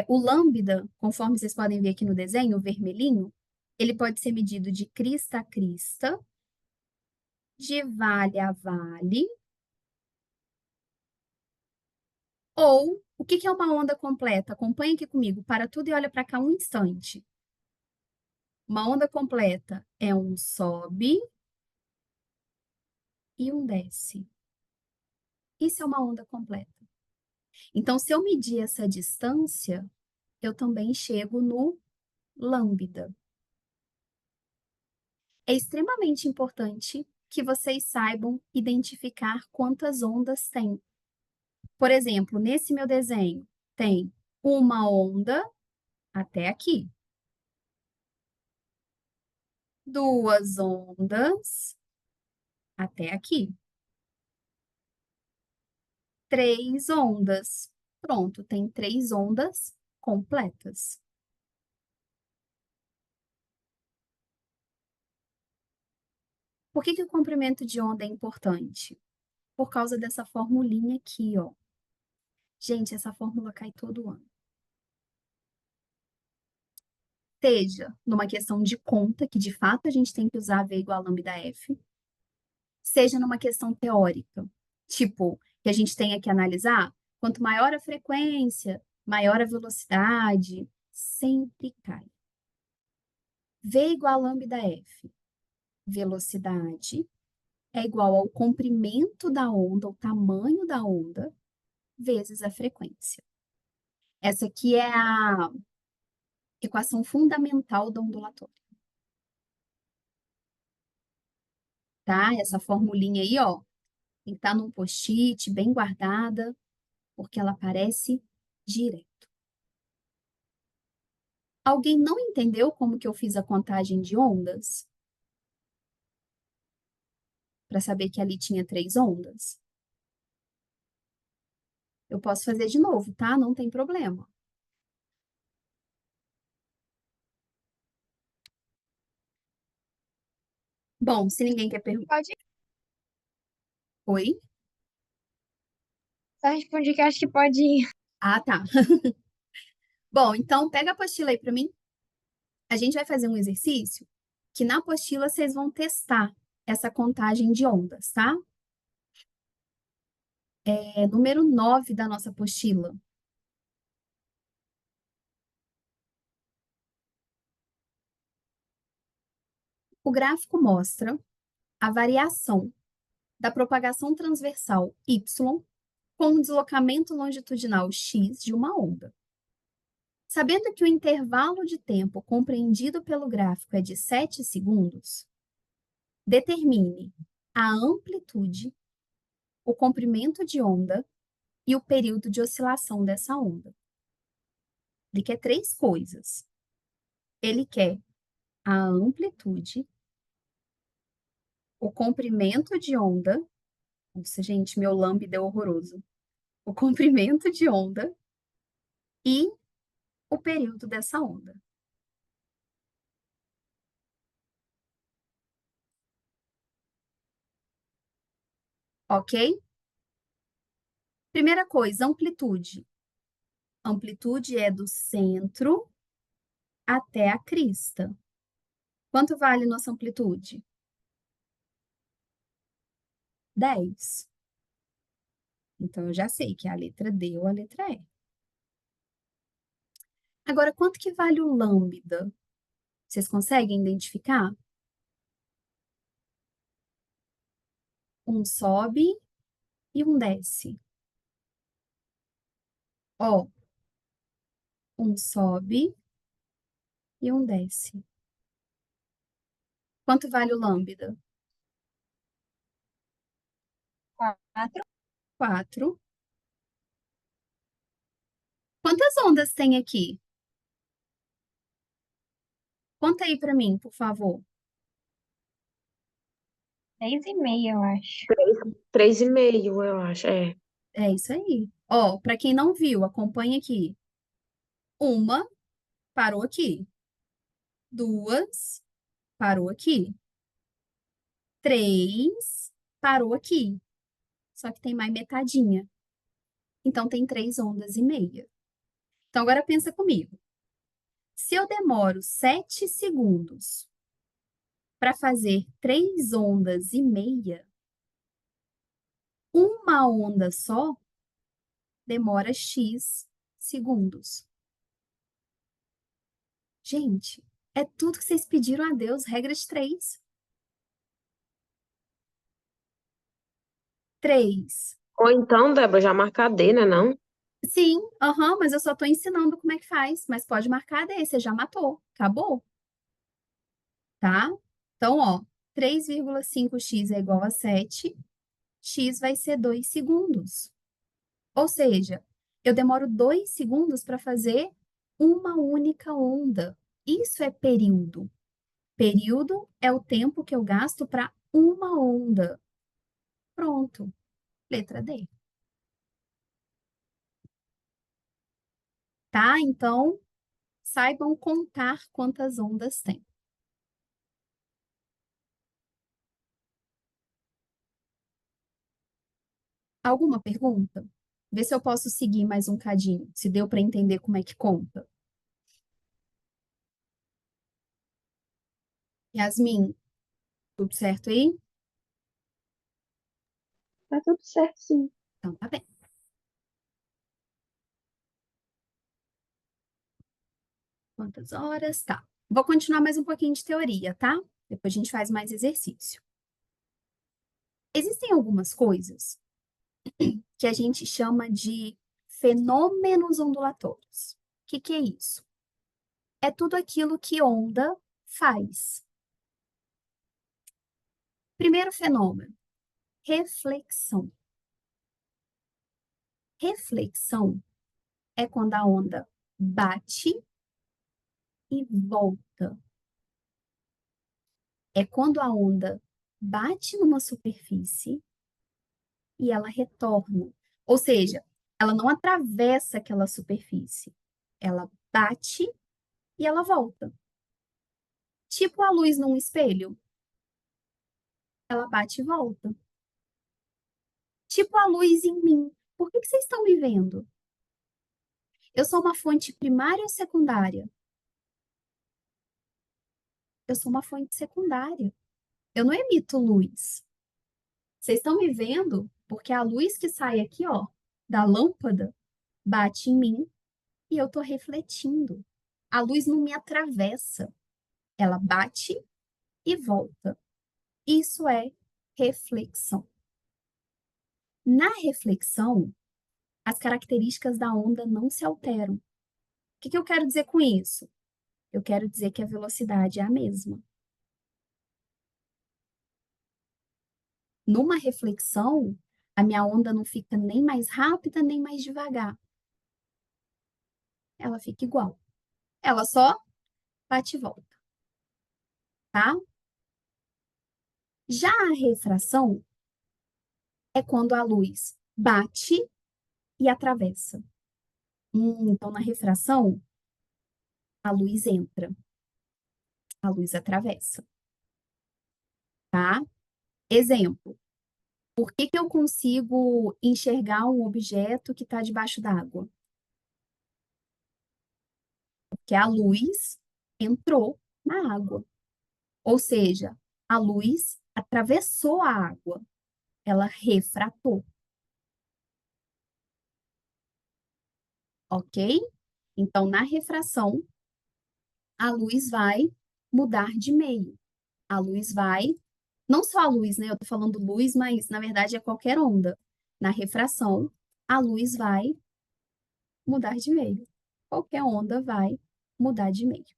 O lambda, conforme vocês podem ver aqui no desenho, o vermelhinho, ele pode ser medido de crista a crista, de vale a vale, ou o que é uma onda completa? Acompanhe aqui comigo, para tudo e olha para cá um instante. Uma onda completa é um sobe e um desce. Isso é uma onda completa. Então, se eu medir essa distância, eu também chego no lambda. É extremamente importante que vocês saibam identificar quantas ondas tem. Por exemplo, nesse meu desenho, tem uma onda até aqui. Duas ondas até aqui. Três ondas. Pronto, tem três ondas completas. Por que o comprimento de onda é importante? Por causa dessa formulinha aqui, ó. Gente, essa fórmula cai todo ano. Seja numa questão de conta, que de fato a gente tem que usar V igual a lambda F, seja numa questão teórica, tipo, que a gente tenha que analisar, quanto maior a frequência, maior a velocidade, sempre cai. V igual a lambda F, velocidade, é igual ao comprimento da onda, o tamanho da onda, vezes a frequência. Essa aqui é a equação fundamental da ondulatória, tá? Essa formulinha aí, ó, tem que estar num post-it, bem guardada, porque ela aparece direto. Alguém não entendeu como que eu fiz a contagem de ondas? Para saber que ali tinha três ondas? Eu posso fazer de novo, tá? Não tem problema. Bom, se ninguém quer perguntar. Pode Oi? só responder que eu acho que pode ir. Ah, tá. Bom, então pega a apostila aí para mim. A gente vai fazer um exercício que na apostila vocês vão testar essa contagem de ondas, tá? É número 9 da nossa apostila. O gráfico mostra a variação da propagação transversal y com o deslocamento longitudinal x de uma onda. Sabendo que o intervalo de tempo compreendido pelo gráfico é de 7 segundos, determine a amplitude o comprimento de onda e o período de oscilação dessa onda. Ele quer três coisas. Ele quer a amplitude, o comprimento de onda. Nossa, gente, meu lambe deu horroroso. O comprimento de onda e o período dessa onda. Ok? Primeira coisa, amplitude. Amplitude é do centro até a crista. Quanto vale nossa amplitude? 10. Então, eu já sei que é a letra D ou a letra E. Agora, quanto que vale o lambda? Vocês conseguem identificar? Um sobe e um desce. Ó, um sobe e um desce. Quanto vale o lambda? 4. 4. Quantas ondas tem aqui? Conta aí para mim, por favor. 3,5, eu acho. 3,5, eu acho. É. É isso aí. Ó, para quem não viu, acompanha aqui. Uma, parou aqui. Duas, parou aqui. Três, parou aqui. Só que tem mais metadinha. Então, tem 3,5 ondas. Então, agora pensa comigo. Se eu demoro 7 segundos para fazer 3,5 ondas, uma onda só demora X segundos. Gente, é tudo que vocês pediram a Deus, regra de 3. 3. Ou então, Débora, já marcar D, né, não? Sim, aham, mas eu só estou ensinando como é que faz. Mas pode marcar daí, você já matou. Acabou, tá? Então, ó, 3,5x é igual a 7. X vai ser 2 segundos. Ou seja, eu demoro 2 segundos para fazer uma única onda. Isso é período. Período é o tempo que eu gasto para uma onda. Pronto. Letra D. Tá? Então, saibam contar quantas ondas tem. Alguma pergunta? Vê se eu posso seguir mais um cadinho, se deu para entender como é que conta. Yasmin, tudo certo aí? Tá tudo certo, sim. Então, tá bem. Quantas horas? Tá. Vou continuar mais um pouquinho de teoria, tá? Depois a gente faz mais exercício. Existem algumas coisas que a gente chama de fenômenos ondulatórios. O que é isso? É tudo aquilo que onda faz. Primeiro fenômeno, reflexão. Reflexão é quando a onda bate e volta. É quando a onda bate numa superfície e ela retorna. Ou seja, ela não atravessa aquela superfície. Ela bate e ela volta. Tipo a luz num espelho. Ela bate e volta. Tipo a luz em mim. Por que vocês estão me vendo? Eu sou uma fonte primária ou secundária? Eu sou uma fonte secundária. Eu não emito luz. Vocês estão me vendo porque a luz que sai aqui, ó, da lâmpada, bate em mim e eu tô refletindo. A luz não me atravessa. Ela bate e volta. Isso é reflexão. Na reflexão, as características da onda não se alteram. O que eu quero dizer com isso? Eu quero dizer que a velocidade é a mesma. Numa reflexão, A minha onda não fica nem mais rápida, nem mais devagar. Ela fica igual. Ela só bate e volta, tá? Já a refração é quando a luz bate e atravessa. Então, na refração, a luz entra, a luz atravessa, tá? Exemplo, por que que eu consigo enxergar um objeto que está debaixo d'água? Porque a luz entrou na água. Ou seja, a luz atravessou a água, ela refratou, ok? Então, na refração, a luz vai mudar de meio. A luz vai, não só a luz, né? Eu tô falando luz, mas na verdade é qualquer onda. Na refração, a luz vai mudar de meio. Qualquer onda vai mudar de meio.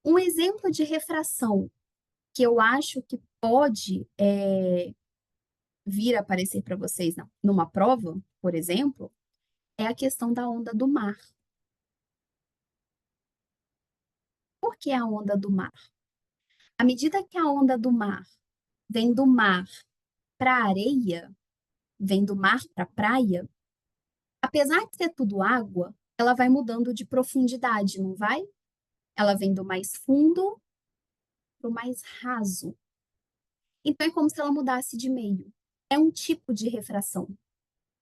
Um exemplo de refração que eu acho que pode vir a aparecer para vocês numa prova, por exemplo, é a questão da onda do mar. Por que a onda do mar? À medida que a onda do mar vem do mar para a areia, vem do mar para a praia, apesar de ser tudo água, ela vai mudando de profundidade, não vai? Ela vem do mais fundo para o mais raso. Então é como se ela mudasse de meio. É um tipo de refração.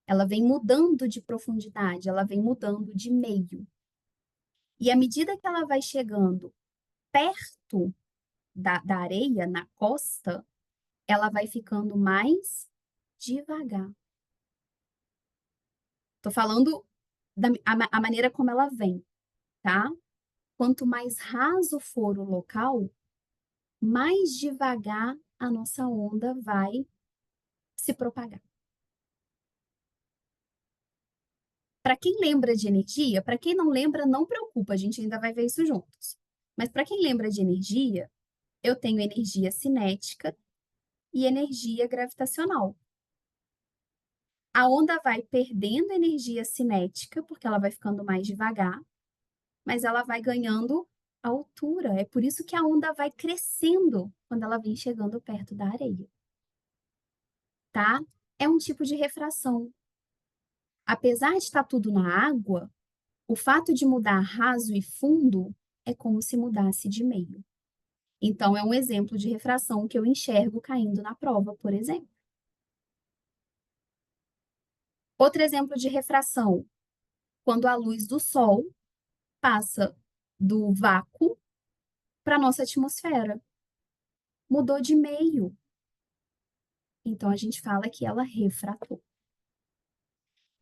Ela vem mudando de profundidade, ela vem mudando de meio. E à medida que ela vai chegando perto da areia, na costa, ela vai ficando mais devagar. Estou falando a maneira como ela vem, tá? Quanto mais raso for o local, mais devagar a nossa onda vai se propagar. Para quem lembra de energia, para quem não lembra, não preocupa, a gente ainda vai ver isso juntos. Mas para quem lembra de energia, eu tenho energia cinética e energia gravitacional. A onda vai perdendo energia cinética, porque ela vai ficando mais devagar, mas ela vai ganhando altura. É por isso que a onda vai crescendo quando ela vem chegando perto da areia. Tá? É um tipo de refração. Apesar de estar tudo na água, o fato de mudar raso e fundo é como se mudasse de meio. Então, é um exemplo de refração que eu enxergo caindo na prova, por exemplo. Outro exemplo de refração, quando a luz do Sol passa do vácuo para a nossa atmosfera. Mudou de meio. Então, a gente fala que ela refratou.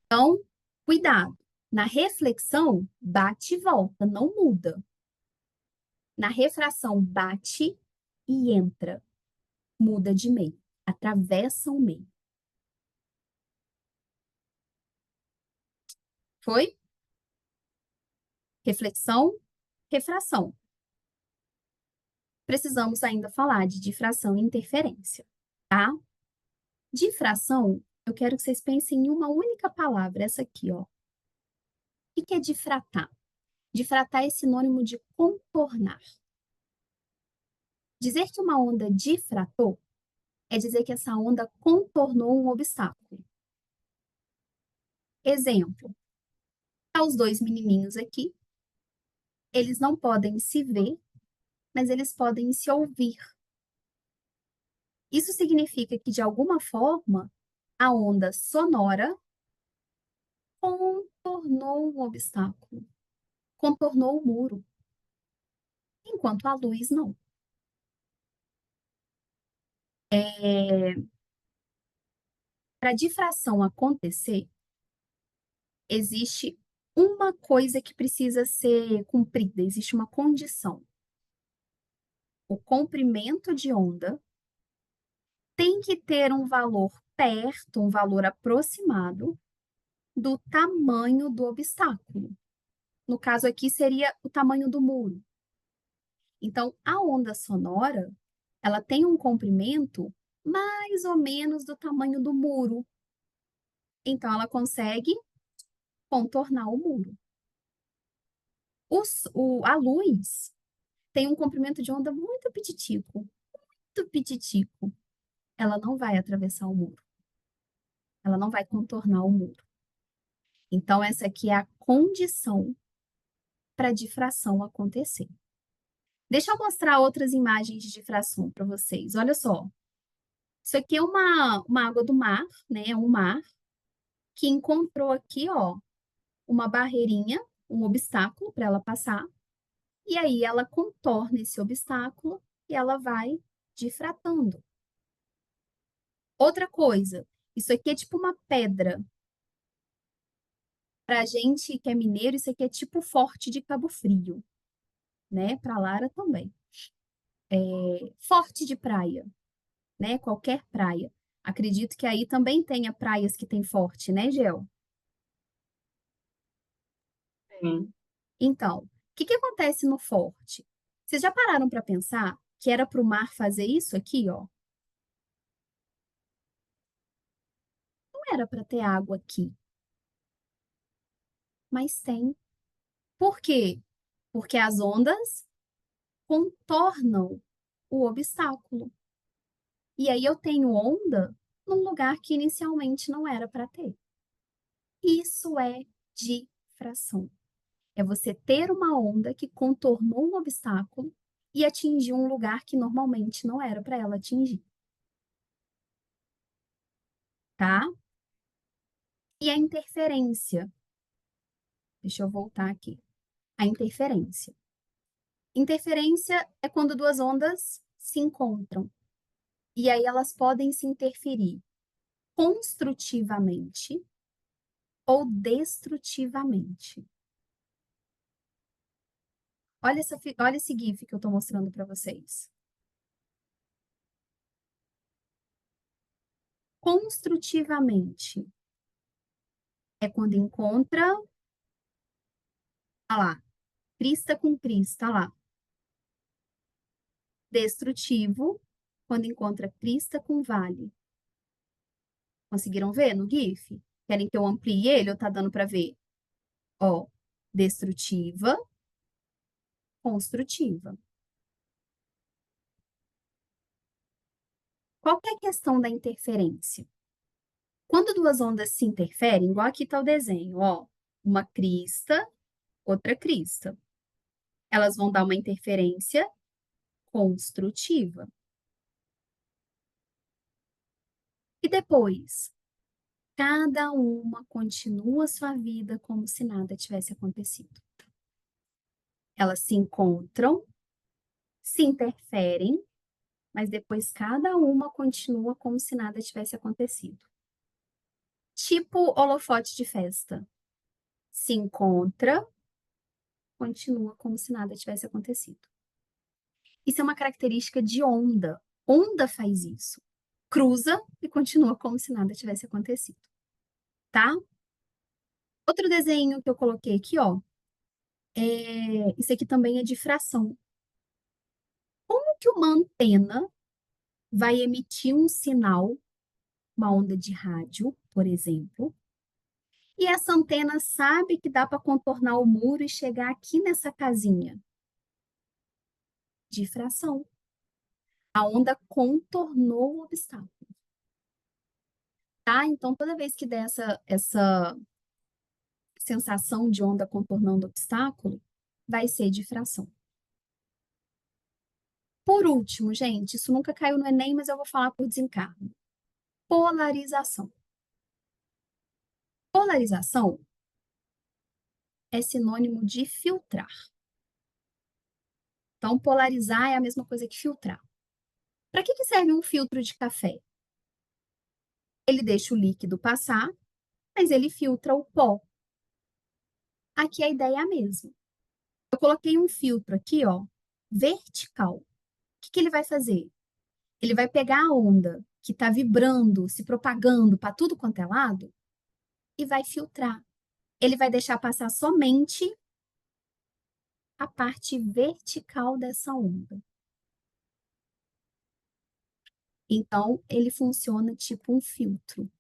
Então, cuidado. Na reflexão, bate e volta, não muda. Na refração, bate e entra. Muda de meio. Atravessa o meio. Foi? Reflexão, refração. Precisamos ainda falar de difração e interferência, tá? Difração, eu quero que vocês pensem em uma única palavra, essa aqui, ó. O que é difratar? Difratar é sinônimo de contornar. Dizer que uma onda difratou é dizer que essa onda contornou um obstáculo. Exemplo, tá os dois menininhos aqui, eles não podem se ver, mas eles podem se ouvir. Isso significa que, de alguma forma, a onda sonora contornou um obstáculo, contornou o muro, enquanto a luz não. Para a difração acontecer, existe uma coisa que precisa ser cumprida, existe uma condição. O comprimento de onda tem que ter um valor perto, um valor aproximado do tamanho do obstáculo. No caso aqui, seria o tamanho do muro. Então, a onda sonora, ela tem um comprimento mais ou menos do tamanho do muro. Então, ela consegue contornar o muro. A luz tem um comprimento de onda muito pititico, muito pititico. Ela não vai atravessar o muro. Ela não vai contornar o muro. Então, essa aqui é a condição para a difração acontecer. Deixa eu mostrar outras imagens de difração para vocês. Olha só. Isso aqui é uma água do mar, né? É um mar que encontrou aqui, ó, uma barreirinha, um obstáculo para ela passar. E aí ela contorna esse obstáculo e ela vai difratando. Outra coisa, isso aqui é tipo uma pedra. Para a gente que é mineiro, isso aqui é tipo o Forte de Cabo Frio, né? Para Lara também. Forte de praia, né? Qualquer praia. Acredito que aí também tenha praias que tem forte, né, Gel? Sim. Então, o que acontece no forte? Vocês já pararam para pensar que era para o mar fazer isso aqui, ó? Não era para ter água aqui, mas tem. Por quê? Porque as ondas contornam o obstáculo. E aí eu tenho onda num lugar que inicialmente não era para ter. Isso é difração. É você ter uma onda que contornou um obstáculo e atingiu um lugar que normalmente não era para ela atingir. Tá? E a interferência? Deixa eu voltar aqui. A interferência. Interferência é quando duas ondas se encontram. E aí elas podem se interferir construtivamente ou destrutivamente. Olha esse GIF que eu estou mostrando para vocês. Construtivamente é quando encontra, olha lá, crista com crista, olha lá. Destrutivo, quando encontra crista com vale. Conseguiram ver no GIF? Querem que eu amplie ele ou tá dando para ver? Ó, destrutiva, construtiva. Qual que é a questão da interferência? Quando duas ondas se interferem, igual aqui está o desenho, ó, uma crista, outra crista. Elas vão dar uma interferência construtiva. E depois, cada uma continua sua vida como se nada tivesse acontecido. Elas se encontram, se interferem, mas depois cada uma continua como se nada tivesse acontecido. Tipo holofote de festa. Se encontra, continua como se nada tivesse acontecido. Isso é uma característica de onda. Onda faz isso. Cruza e continua como se nada tivesse acontecido. Tá? Outro desenho que eu coloquei aqui, ó, isso aqui também é difração. Como que uma antena vai emitir um sinal, uma onda de rádio, por exemplo, e essa antena sabe que dá para contornar o muro e chegar aqui nessa casinha? Difração. A onda contornou o obstáculo. Tá? Então, toda vez que der essa sensação de onda contornando o obstáculo, vai ser difração. Por último, gente, isso nunca caiu no Enem, mas eu vou falar por desencargo. Polarização. Polarização é sinônimo de filtrar. Então, polarizar é a mesma coisa que filtrar. Para que serve um filtro de café? Ele deixa o líquido passar, mas ele filtra o pó. Aqui a ideia é a mesma. Eu coloquei um filtro aqui, ó, vertical. O que ele vai fazer? Ele vai pegar a onda que está vibrando, se propagando para tudo quanto é lado e vai filtrar. Ele vai deixar passar somente a parte vertical dessa onda. Então, ele funciona tipo um filtro.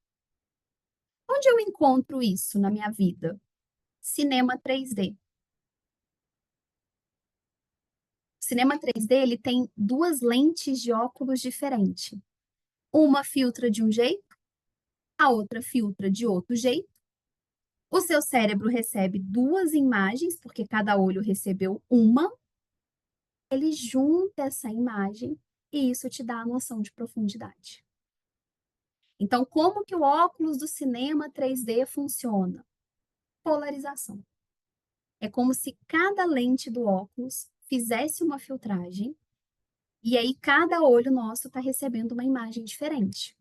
Onde eu encontro isso na minha vida? Cinema 3D. O cinema 3D, ele tem duas lentes de óculos diferentes. Uma filtra de um jeito, a outra filtra de outro jeito. O seu cérebro recebe duas imagens, porque cada olho recebeu uma. Ele junta essa imagem e isso te dá a noção de profundidade. Então, como que o óculos do cinema 3D funciona? Polarização. É como se cada lente do óculos fizesse uma filtragem e aí cada olho nosso está recebendo uma imagem diferente.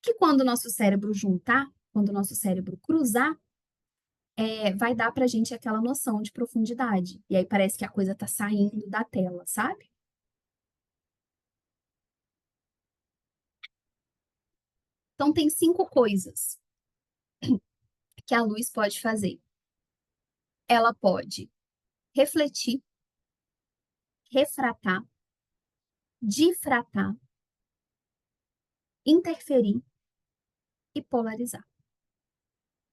Que quando o nosso cérebro juntar, quando o nosso cérebro cruzar, vai dar para a gente aquela noção de profundidade. E aí parece que a coisa está saindo da tela, sabe? Então, tem 5 coisas que a luz pode fazer. Ela pode refletir, refratar, difratar, interferir e polarizar.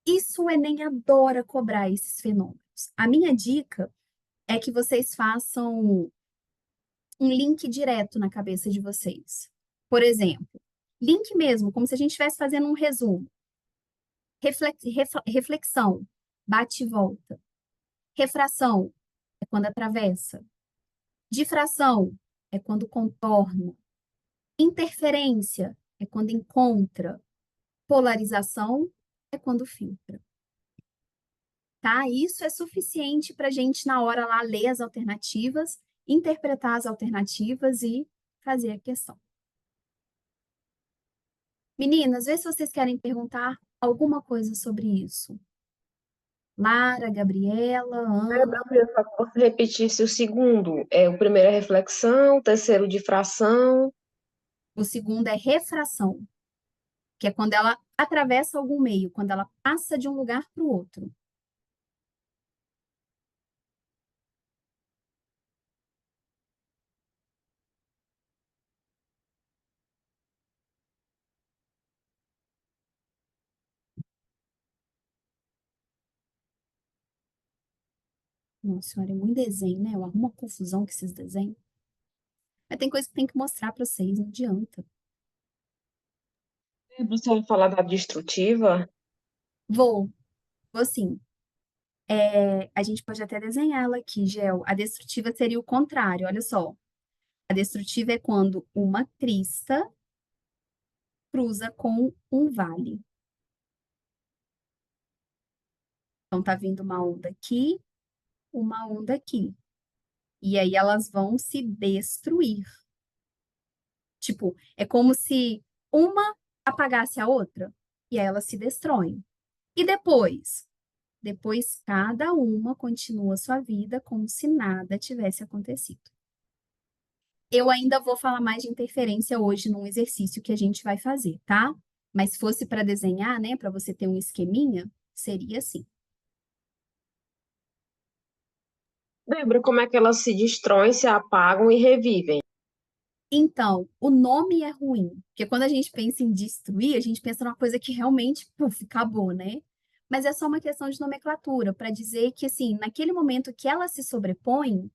Isso o Enem adora cobrar esses fenômenos. A minha dica é que vocês façam um link direto na cabeça de vocês. Por exemplo, link mesmo, como se a gente estivesse fazendo um resumo. Reflexão, bate e volta. Refração é quando atravessa. Difração é quando contorna. Interferência é quando encontra. Polarização é quando filtra. Tá? Isso é suficiente para a gente, na hora lá, ler as alternativas, interpretar as alternativas e fazer a questão. Meninas, vê se vocês querem perguntar alguma coisa sobre isso. Lara, Gabriela, Ana. Eu queria só que você repetisse o segundo. O primeiro é reflexão, o terceiro difração. O segundo é refração, que é quando ela atravessa algum meio, quando ela passa de um lugar para o outro. Nossa senhora, é muito desenho, né? Eu arrumo uma confusão com esses desenhos. Mas tem coisa que tem que mostrar para vocês, não adianta. Você vai falar da destrutiva? Vou sim. A gente pode até desenhar ela aqui, Gel. A destrutiva seria o contrário, olha só. A destrutiva é quando uma crista cruza com um vale. Então, tá vindo uma onda aqui, uma onda aqui. E aí elas vão se destruir. Tipo, é como se uma apagasse a outra e aí elas se destroem. E depois? Depois cada uma continua sua vida como se nada tivesse acontecido. Eu ainda vou falar mais de interferência hoje num exercício que a gente vai fazer, tá? Mas se fosse para desenhar, né, para você ter um esqueminha, seria assim. Lembra como é que elas se destroem, se apagam e revivem? Então, o nome é ruim, porque quando a gente pensa em destruir, a gente pensa numa coisa que realmente, puf, acabou, né? Mas é só uma questão de nomenclatura, para dizer que, assim, naquele momento que elas se sobrepõem,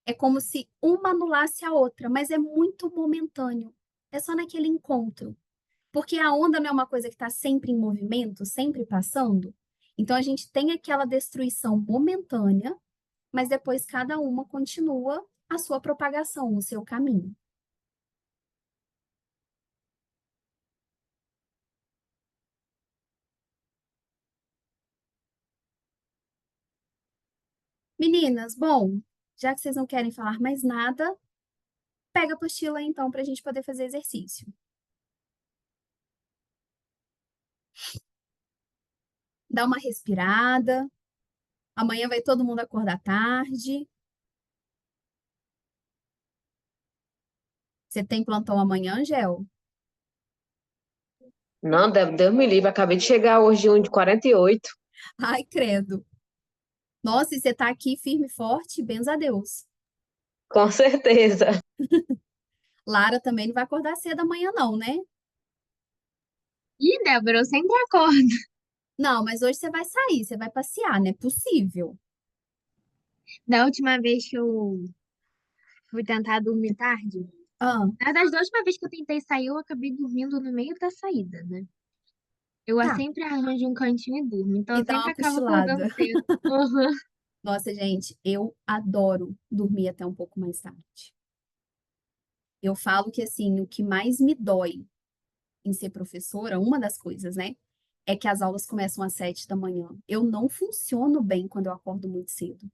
é como se uma anulasse a outra, mas é muito momentâneo. É só naquele encontro. Porque a onda não é uma coisa que está sempre em movimento, sempre passando. Então, a gente tem aquela destruição momentânea, mas depois cada uma continua a sua propagação, o seu caminho. Meninas, bom, já que vocês não querem falar mais nada, pega a apostila então para a gente poder fazer exercício. Dá uma respirada. Amanhã vai todo mundo acordar tarde. Você tem plantão amanhã, Angel? Não, Deus me livre. Acabei de chegar hoje de 1h48. Ai, credo. Nossa, e você tá aqui firme e forte? Benza a Deus. Com certeza. Lara também não vai acordar cedo amanhã, não, né? Ih, Débora, eu sempre acordo. Não, mas hoje você vai sair, você vai passear, não é possível. Da última vez que eu fui tentar dormir tarde, Ah, na verdade, da última vez que eu tentei sair, eu acabei dormindo no meio da saída, né? Eu tá. sempre arranjo um cantinho e durmo, então E eu dá sempre uma acabo acordando cochilada. cedo. Aham. Nossa, gente, eu adoro dormir até um pouco mais tarde. Eu falo que, assim, o que mais me dói em ser professora, uma das coisas, né, é que as aulas começam às 7 da manhã. Eu não funciono bem quando eu acordo muito cedo.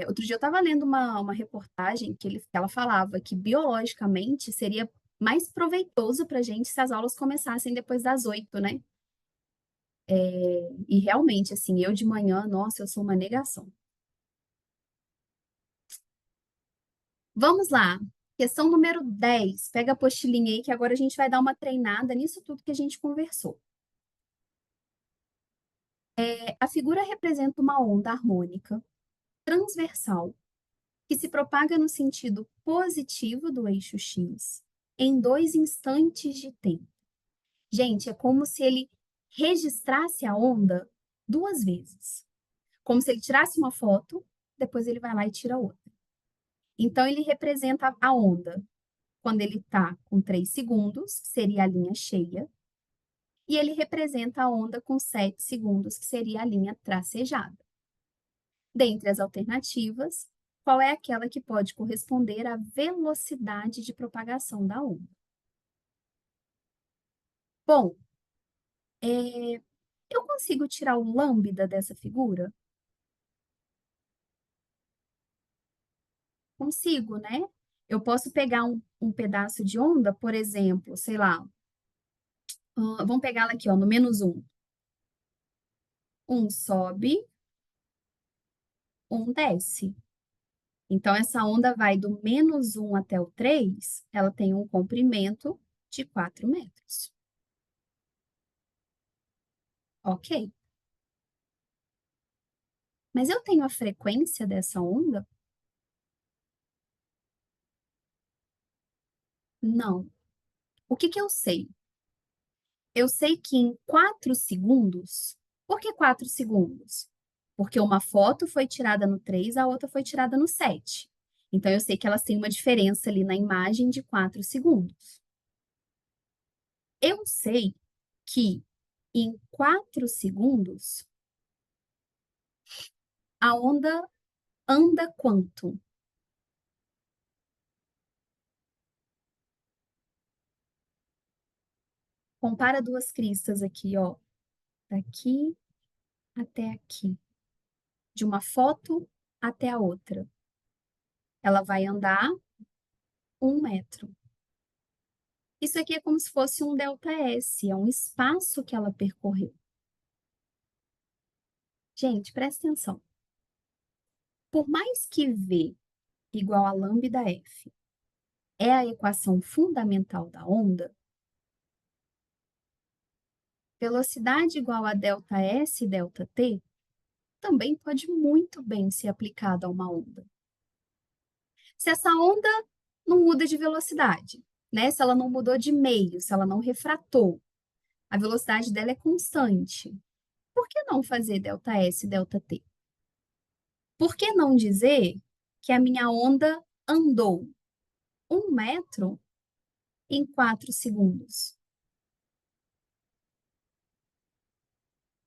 Outro dia eu estava lendo uma reportagem que ela falava que biologicamente seria mais proveitoso para a gente se as aulas começassem depois das 8, né? E realmente, assim, eu de manhã, nossa, eu sou uma negação. Vamos lá. Questão número 10. Pega a apostilinha aí que agora a gente vai dar uma treinada nisso tudo que a gente conversou. A figura representa uma onda harmônica transversal que se propaga no sentido positivo do eixo X em 2 instantes de tempo. Gente, é como se ele registrasse a onda 2 vezes. Como se ele tirasse uma foto, depois ele vai lá e tira outra. Então, ele representa a onda quando ele está com 3 segundos, que seria a linha cheia, e ele representa a onda com 7 segundos, que seria a linha tracejada. Dentre as alternativas, qual é aquela que pode corresponder à velocidade de propagação da onda? Bom, eu consigo tirar o lambda dessa figura? Consigo, né? Eu posso pegar um pedaço de onda, por exemplo, sei lá, vamos pegar ela aqui, ó, no -1. Um sobe, um desce. Então, essa onda vai do -1 até o 3, ela tem um comprimento de 4 metros. Ok. Mas eu tenho a frequência dessa onda? Não. O que que eu sei? Eu sei que em 4 segundos. Por que 4 segundos? Porque uma foto foi tirada no 3, a outra foi tirada no 7. Então, eu sei que elas têm uma diferença ali na imagem de 4 segundos. Eu sei que em 4 segundos, a onda anda quanto? Compara duas cristas aqui, ó. Daqui até aqui. De uma foto até a outra. Ela vai andar 1 metro. Isso aqui é como se fosse um ΔS, é um espaço que ela percorreu. Gente, presta atenção. Por mais que V igual a lambda F é a equação fundamental da onda, velocidade igual a ΔS e ΔT também pode muito bem ser aplicada a uma onda. Se essa onda não muda de velocidade, né? Se ela não mudou de meio, se ela não refratou, a velocidade dela é constante. Por que não fazer ΔS e ΔT? Por que não dizer que a minha onda andou 1 metro em 4 segundos?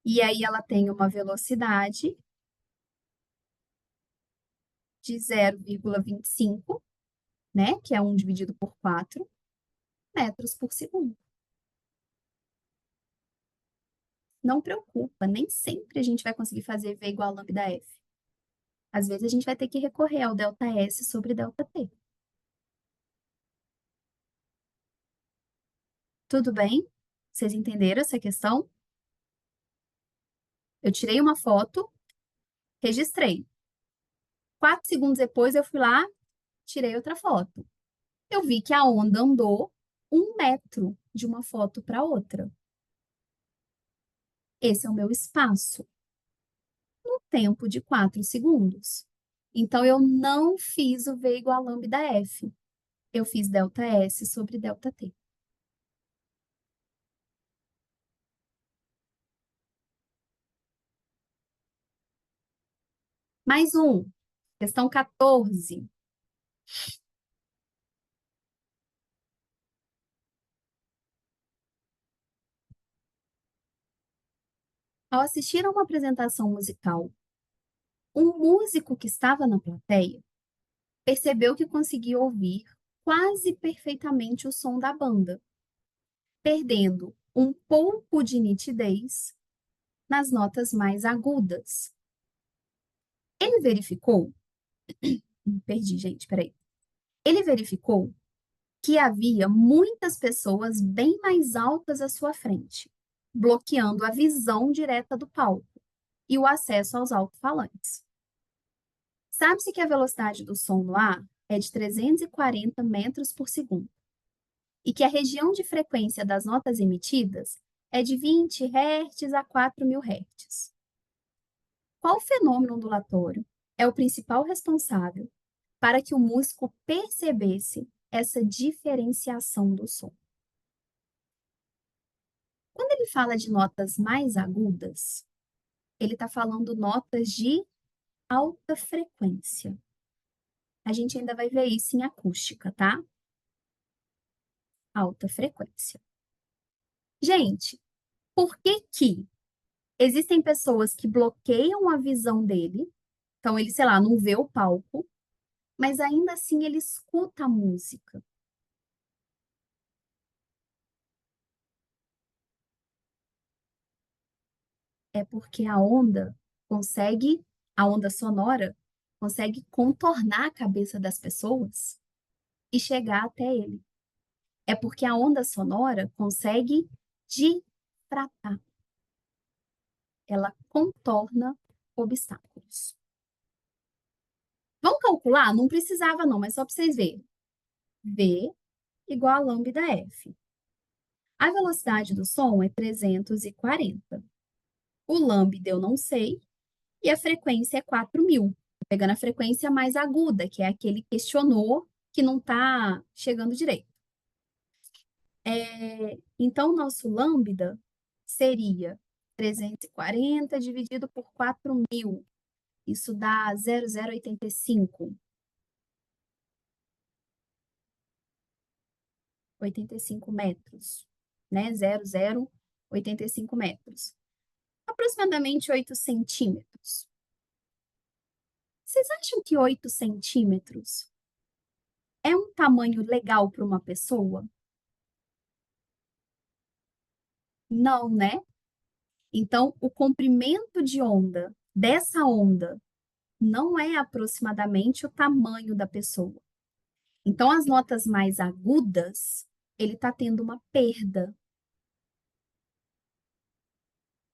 E aí ela tem uma velocidade de 0,25, né? Que é 1 dividido por 4 metros por segundo. Não preocupa, nem sempre a gente vai conseguir fazer V igual a lambda F. Às vezes a gente vai ter que recorrer ao ΔS sobre ΔT. Tudo bem? Vocês entenderam essa questão? Eu tirei uma foto, registrei. 4 segundos depois eu fui lá, tirei outra foto. Eu vi que a onda andou 1 metro de uma foto para outra. Esse é o meu espaço, no tempo de 4 segundos. Então, eu não fiz o V igual a lambda F. Eu fiz ΔS sobre ΔT. Mais um. Questão 14. Ao assistir a uma apresentação musical, um músico que estava na plateia percebeu que conseguia ouvir quase perfeitamente o som da banda, perdendo um pouco de nitidez nas notas mais agudas. Ele verificou, perdi, gente, peraí. Ele verificou que havia muitas pessoas bem mais altas à sua frente, bloqueando a visão direta do palco e o acesso aos alto-falantes. Sabe-se que a velocidade do som no ar é de 340 metros por segundo e que a região de frequência das notas emitidas é de 20 Hz a 4.000 Hz. Qual fenômeno ondulatório é o principal responsável para que o músico percebesse essa diferenciação do som? Quando ele fala de notas mais agudas, ele está falando notas de alta frequência. A gente ainda vai ver isso em acústica, tá? Alta frequência. Gente, por que que existem pessoas que bloqueiam a visão dele? Então, ele, sei lá, não vê o palco, mas ainda assim ele escuta a música. É porque a onda sonora consegue contornar a cabeça das pessoas e chegar até ele. É porque a onda sonora consegue difratar. Ela contorna obstáculos. Vamos calcular? Não precisava não, mas só para vocês verem. V igual a lambda F. A velocidade do som é 340. O lambda eu não sei, e a frequência é 4.000. Tô pegando a frequência mais aguda, que é aquele que questionou que não está chegando direito. Então, o nosso lambda seria 340 dividido por 4.000. Isso dá 0,085. 85 metros, né? 0,085 metros. Aproximadamente 8 centímetros. Vocês acham que 8 centímetros é um tamanho legal para uma pessoa? Não, né? Então, o comprimento de onda dessa onda não é aproximadamente o tamanho da pessoa. Então, as notas mais agudas, ele está tendo uma perda.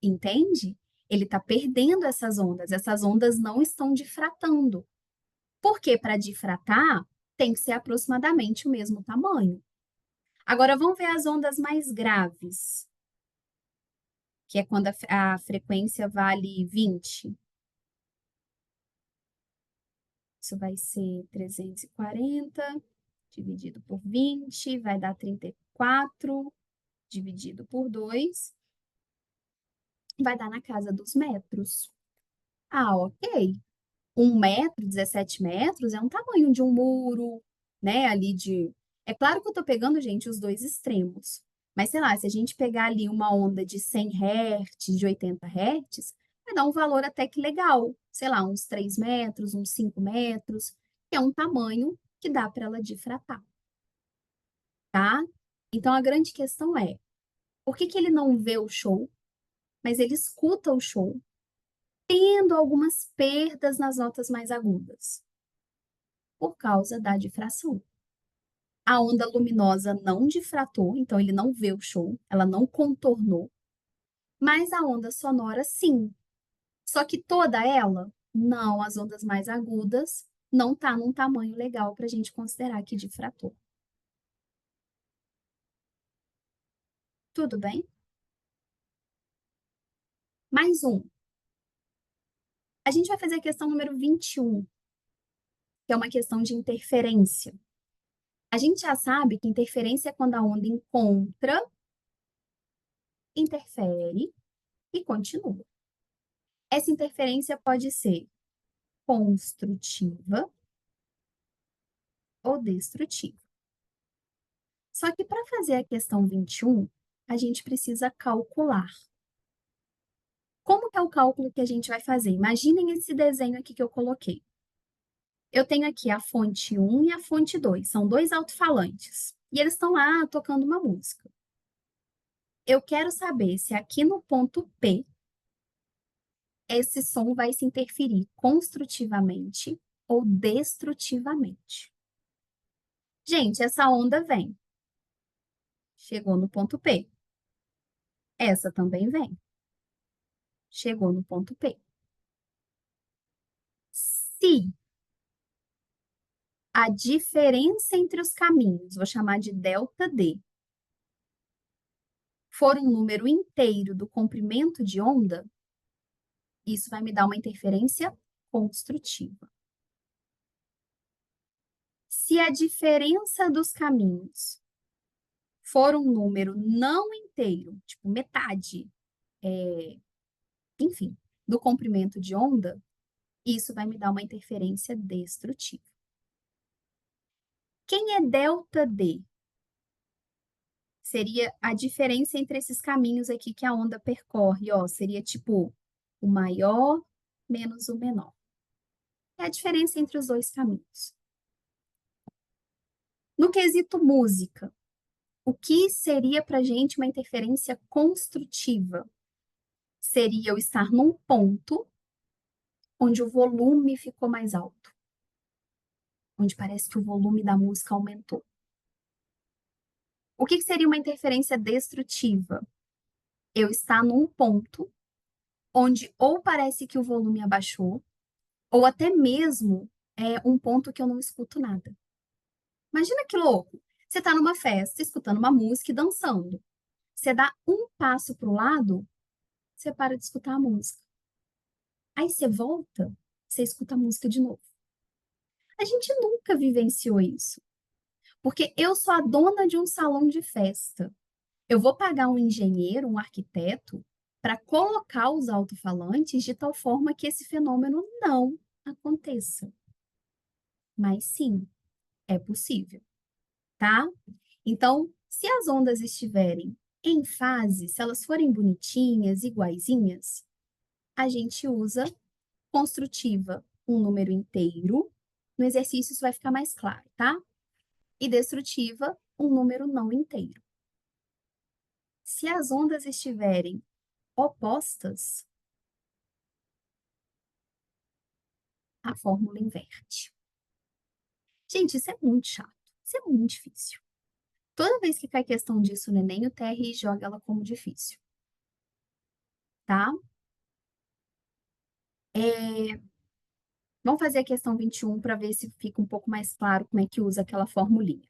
Entende? Ele está perdendo essas ondas não estão difratando. Porque para difratar, tem que ser aproximadamente o mesmo tamanho. Agora, vamos ver as ondas mais graves, que é quando a frequência vale 20. Isso vai ser 340 dividido por 20, vai dar 34 dividido por 2, vai dar na casa dos metros. Ah, ok. 1 metro, 17 metros é um tamanho de um muro, né? Ali de. É claro que eu tô pegando, gente, os dois extremos. Mas, sei lá, se a gente pegar ali uma onda de 100 Hz, de 80 Hz, vai dar um valor até que legal. Sei lá, uns 3 metros, uns 5 metros, que é um tamanho que dá para ela difratar, tá? Então, a grande questão é, por que que ele não vê o show, mas ele escuta o show, tendo algumas perdas nas notas mais agudas? Por causa da difração. A onda luminosa não difratou, então ele não vê o show, ela não contornou, mas a onda sonora sim. Só que toda ela, não, as ondas mais agudas não tá num tamanho legal para a gente considerar que difratou. Tudo bem? Mais um. A gente vai fazer a questão número 21. que é uma questão de interferência. A gente já sabe que interferência é quando a onda encontra, interfere e continua. Essa interferência pode ser construtiva ou destrutiva. Só que para fazer a questão 21, a gente precisa calcular. Como que é o cálculo que a gente vai fazer? Imaginem esse desenho aqui que eu coloquei. Eu tenho aqui a fonte 1 e a fonte 2, são dois alto-falantes. E eles estão lá tocando uma música. Eu quero saber se aqui no ponto P, esse som vai se interferir construtivamente ou destrutivamente. Gente, essa onda vem. Chegou no ponto P. Essa também vem. Chegou no ponto P. Se a diferença entre os caminhos, vou chamar de ΔD, for um número inteiro do comprimento de onda, isso vai me dar uma interferência construtiva. Se a diferença dos caminhos for um número não inteiro, tipo metade, enfim, do comprimento de onda, isso vai me dar uma interferência destrutiva. Quem é ΔD? Seria a diferença entre esses caminhos aqui que a onda percorre, ó, seria tipo o maior menos o menor. É a diferença entre os dois caminhos. No quesito música, o que seria para a gente uma interferência construtiva? Seria eu estar num ponto onde o volume ficou mais alto, onde parece que o volume da música aumentou. O que seria uma interferência destrutiva? Eu estar num ponto onde ou parece que o volume abaixou, ou até mesmo um ponto que eu não escuto nada. Imagina que louco! Você está numa festa, escutando uma música e dançando. Você dá um passo para o lado, você para de escutar a música. Aí você volta, você escuta a música de novo. A gente nunca vivenciou isso. Porque eu sou a dona de um salão de festa. Eu vou pagar um engenheiro, um arquiteto, para colocar os alto-falantes de tal forma que esse fenômeno não aconteça. Mas sim, é possível, tá? Então, se as ondas estiverem em fase, se elas forem bonitinhas, iguaizinhas, a gente usa construtiva um número inteiro. No exercício isso vai ficar mais claro, tá? E destrutiva um número não inteiro. Se as ondas estiverem opostas, a fórmula inverte. Gente, isso é muito chato. Isso é muito difícil. Toda vez que cai questão disso no Enem, o TRI joga ela como difícil. Tá? Vamos fazer a questão 21 para ver se fica um pouco mais claro como é que usa aquela formulinha.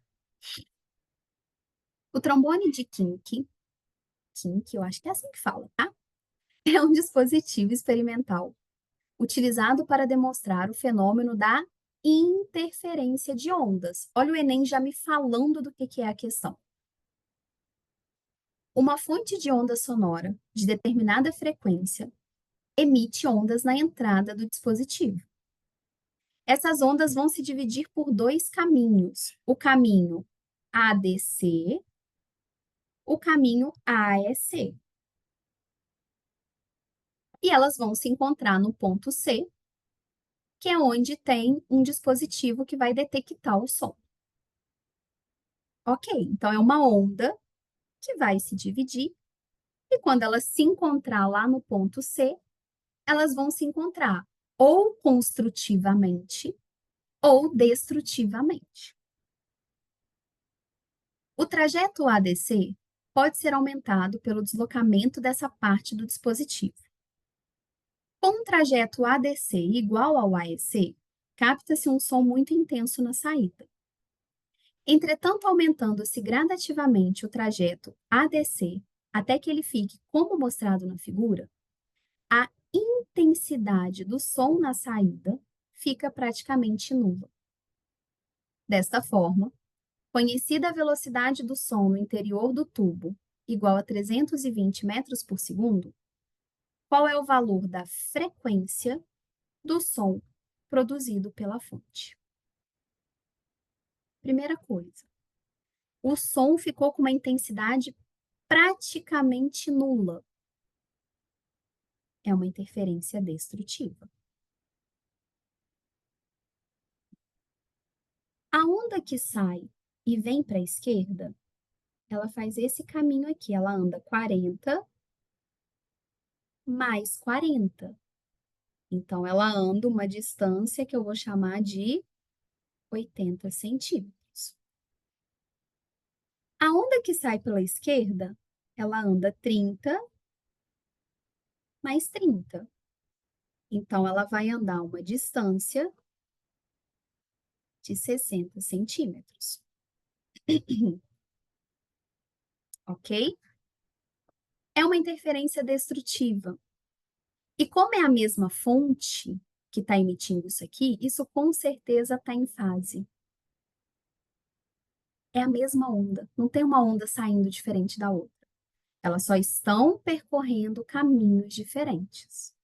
O trombone de Kink, eu acho que é assim que fala, tá? É um dispositivo experimental utilizado para demonstrar o fenômeno da interferência de ondas. Olha o Enem já me falando do que é a questão. Uma fonte de onda sonora de determinada frequência emite ondas na entrada do dispositivo. Essas ondas vão se dividir por dois caminhos: o caminho ADC, o caminho AEC. E elas vão se encontrar no ponto C, que é onde tem um dispositivo que vai detectar o som. Ok, então é uma onda que vai se dividir, e quando elas se encontrar lá no ponto C, elas vão se encontrar ou construtivamente ou destrutivamente. O trajeto ADC pode ser aumentado pelo deslocamento dessa parte do dispositivo. Com um trajeto ADC igual ao AEC, capta-se um som muito intenso na saída. Entretanto, aumentando-se gradativamente o trajeto ADC até que ele fique como mostrado na figura, a intensidade do som na saída fica praticamente nula. Desta forma, conhecida a velocidade do som no interior do tubo igual a 320 metros por segundo, qual é o valor da frequência do som produzido pela fonte? Primeira coisa, o som ficou com uma intensidade praticamente nula. É uma interferência destrutiva. A onda que sai e vem para a esquerda, ela faz esse caminho aqui. Ela anda 40 mais 40. Então, ela anda uma distância que eu vou chamar de 80 centímetros. A onda que sai pela esquerda, ela anda 30 mais 30. Então, ela vai andar uma distância de 60 centímetros. Ok? É uma interferência destrutiva. E como é a mesma fonte que está emitindo isso aqui, isso com certeza está em fase. É a mesma onda, não tem uma onda saindo diferente da outra. Elas só estão percorrendo caminhos diferentes.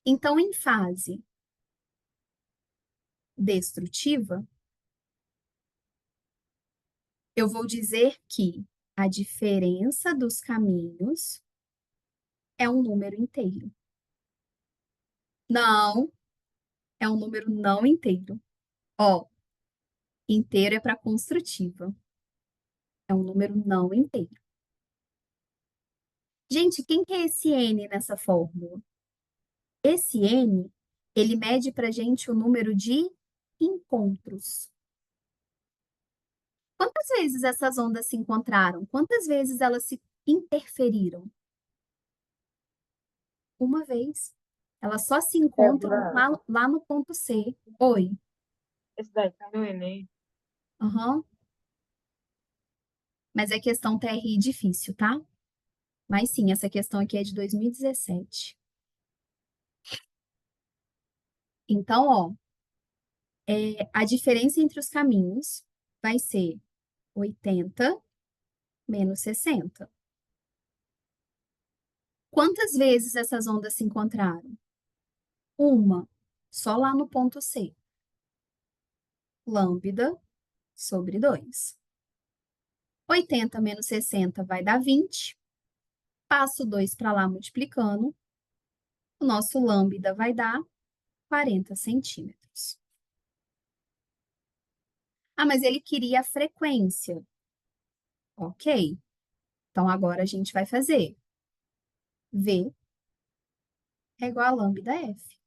Então, em fase destrutiva, eu vou dizer que a diferença dos caminhos é um número inteiro. Não, é um número não inteiro. Ó, inteiro é para construtiva. É um número não inteiro. Gente, quem que é esse N nessa fórmula? Esse N, ele mede para a gente o número de encontros. Quantas vezes essas ondas se encontraram? Quantas vezes elas se interferiram? Uma vez. Elas só se encontram lá no ponto C. Oi. Esse daí tá no Enem. Aham. Mas é questão TRI difícil, tá? Mas sim, essa questão aqui é de 2017. Então, ó, a diferença entre os caminhos vai ser 80 menos 60. Quantas vezes essas ondas se encontraram? Uma, só lá no ponto C. Lambda sobre 2. 80 menos 60 vai dar 20. Passo 2 para lá multiplicando. O nosso lambda vai dar 40 centímetros. Ah, mas ele queria a frequência. Ok. Então, agora a gente vai fazer. V é igual a lambda F.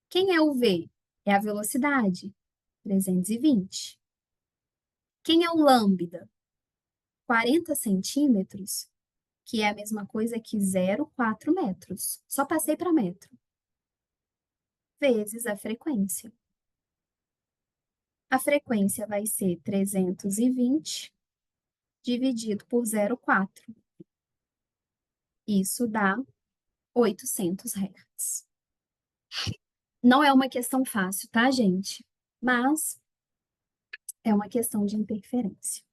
Quem é o V? É a velocidade, 320. Quem é o lambda? 40 centímetros, que é a mesma coisa que 0,4 metros. Só passei para metro. Vezes a frequência. A frequência vai ser 320 dividido por 0,4. Isso dá 800 Hz. Não é uma questão fácil, tá, gente? Mas é uma questão de interferência.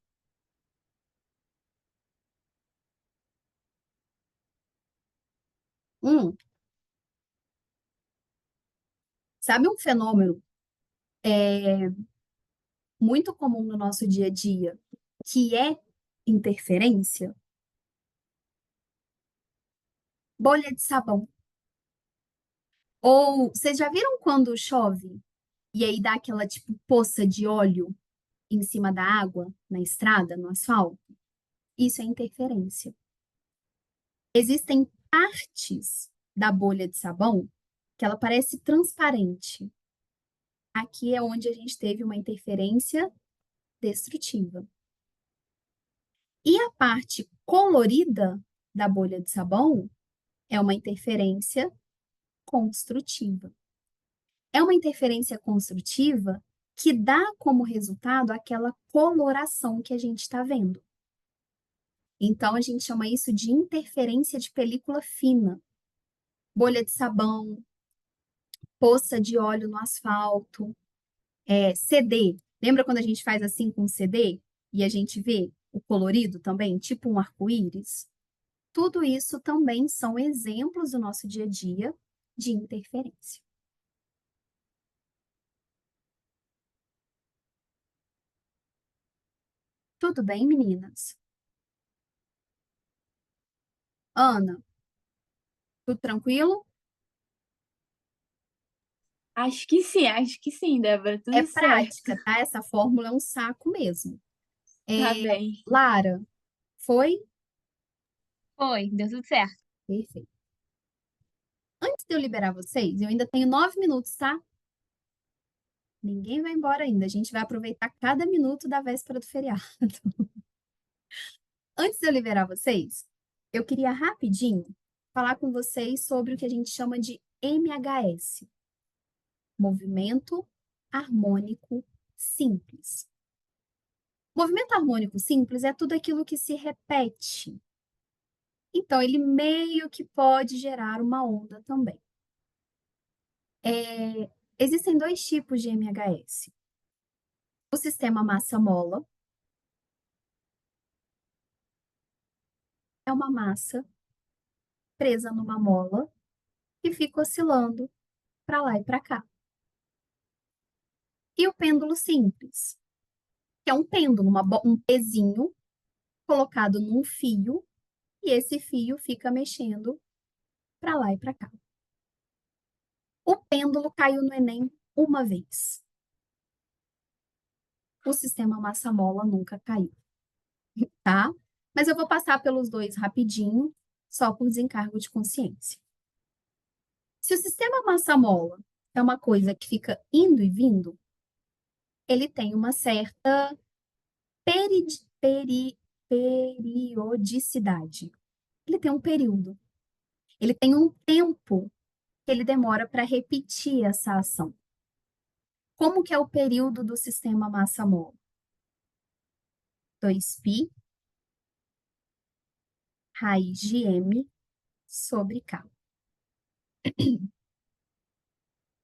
Sabe um fenômeno muito comum no nosso dia a dia, que é interferência? Bolha de sabão. Ou vocês já viram quando chove e aí dá aquela tipo poça de óleo em cima da água, na estrada, no asfalto? Isso é interferência. Existem partes da bolha de sabão que ela parece transparente. Aqui é onde a gente teve uma interferência destrutiva. E a parte colorida da bolha de sabão é uma interferência construtiva. É uma interferência construtiva que dá como resultado aquela coloração que a gente está vendo. Então, a gente chama isso de interferência de película fina. Bolha de sabão, poça de óleo no asfalto. CD. Lembra quando a gente faz assim com o CD e a gente vê o colorido também, tipo um arco-íris? Tudo isso também são exemplos do nosso dia a dia de interferência. Tudo bem, meninas? Ana, tudo tranquilo? Acho que sim, Débora, É tudo certo. prática, tá? Essa fórmula é um saco mesmo. Tá bem. Lara, foi? Foi, deu tudo certo. Perfeito. Antes de eu liberar vocês, eu ainda tenho 9 minutos, tá? Ninguém vai embora ainda. A gente vai aproveitar cada minuto da véspera do feriado. Antes de eu liberar vocês, eu queria rapidinho falar com vocês sobre o que a gente chama de MHS, Movimento Harmônico Simples. Movimento harmônico simples é tudo aquilo que se repete. Então, ele meio que pode gerar uma onda também. Existem dois tipos de MHS. O sistema massa-mola é uma massa presa numa mola que fica oscilando para lá e para cá. E o pêndulo simples, que é um pêndulo, um pezinho colocado num fio, e esse fio fica mexendo para lá e para cá. O pêndulo caiu no Enem uma vez. O sistema massa-mola nunca caiu, tá? Mas eu vou passar pelos dois rapidinho, só por desencargo de consciência. Se o sistema massa-mola é uma coisa que fica indo e vindo, ele tem uma certa periodicidade. Ele tem um período. Ele tem um tempo que ele demora para repetir essa ação. Como que é o período do sistema massa-mola? 2π raiz de m sobre k.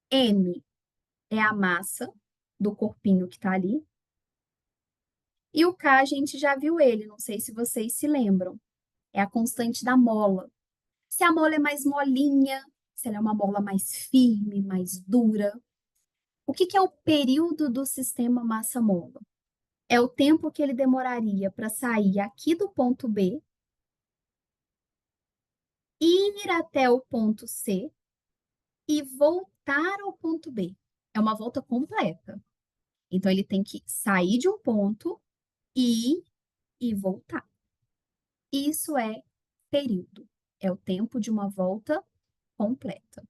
M é a massa do corpinho que está ali. E o K a gente já viu ele, não sei se vocês se lembram. É a constante da mola. Se a mola é mais molinha, se ela é uma mola mais firme, mais dura. O que que é o período do sistema massa-mola? É o tempo que ele demoraria para sair aqui do ponto B, ir até o ponto C e voltar ao ponto B. É uma volta completa. Então, ele tem que sair de um ponto, ir e voltar. Isso é período. É o tempo de uma volta completa,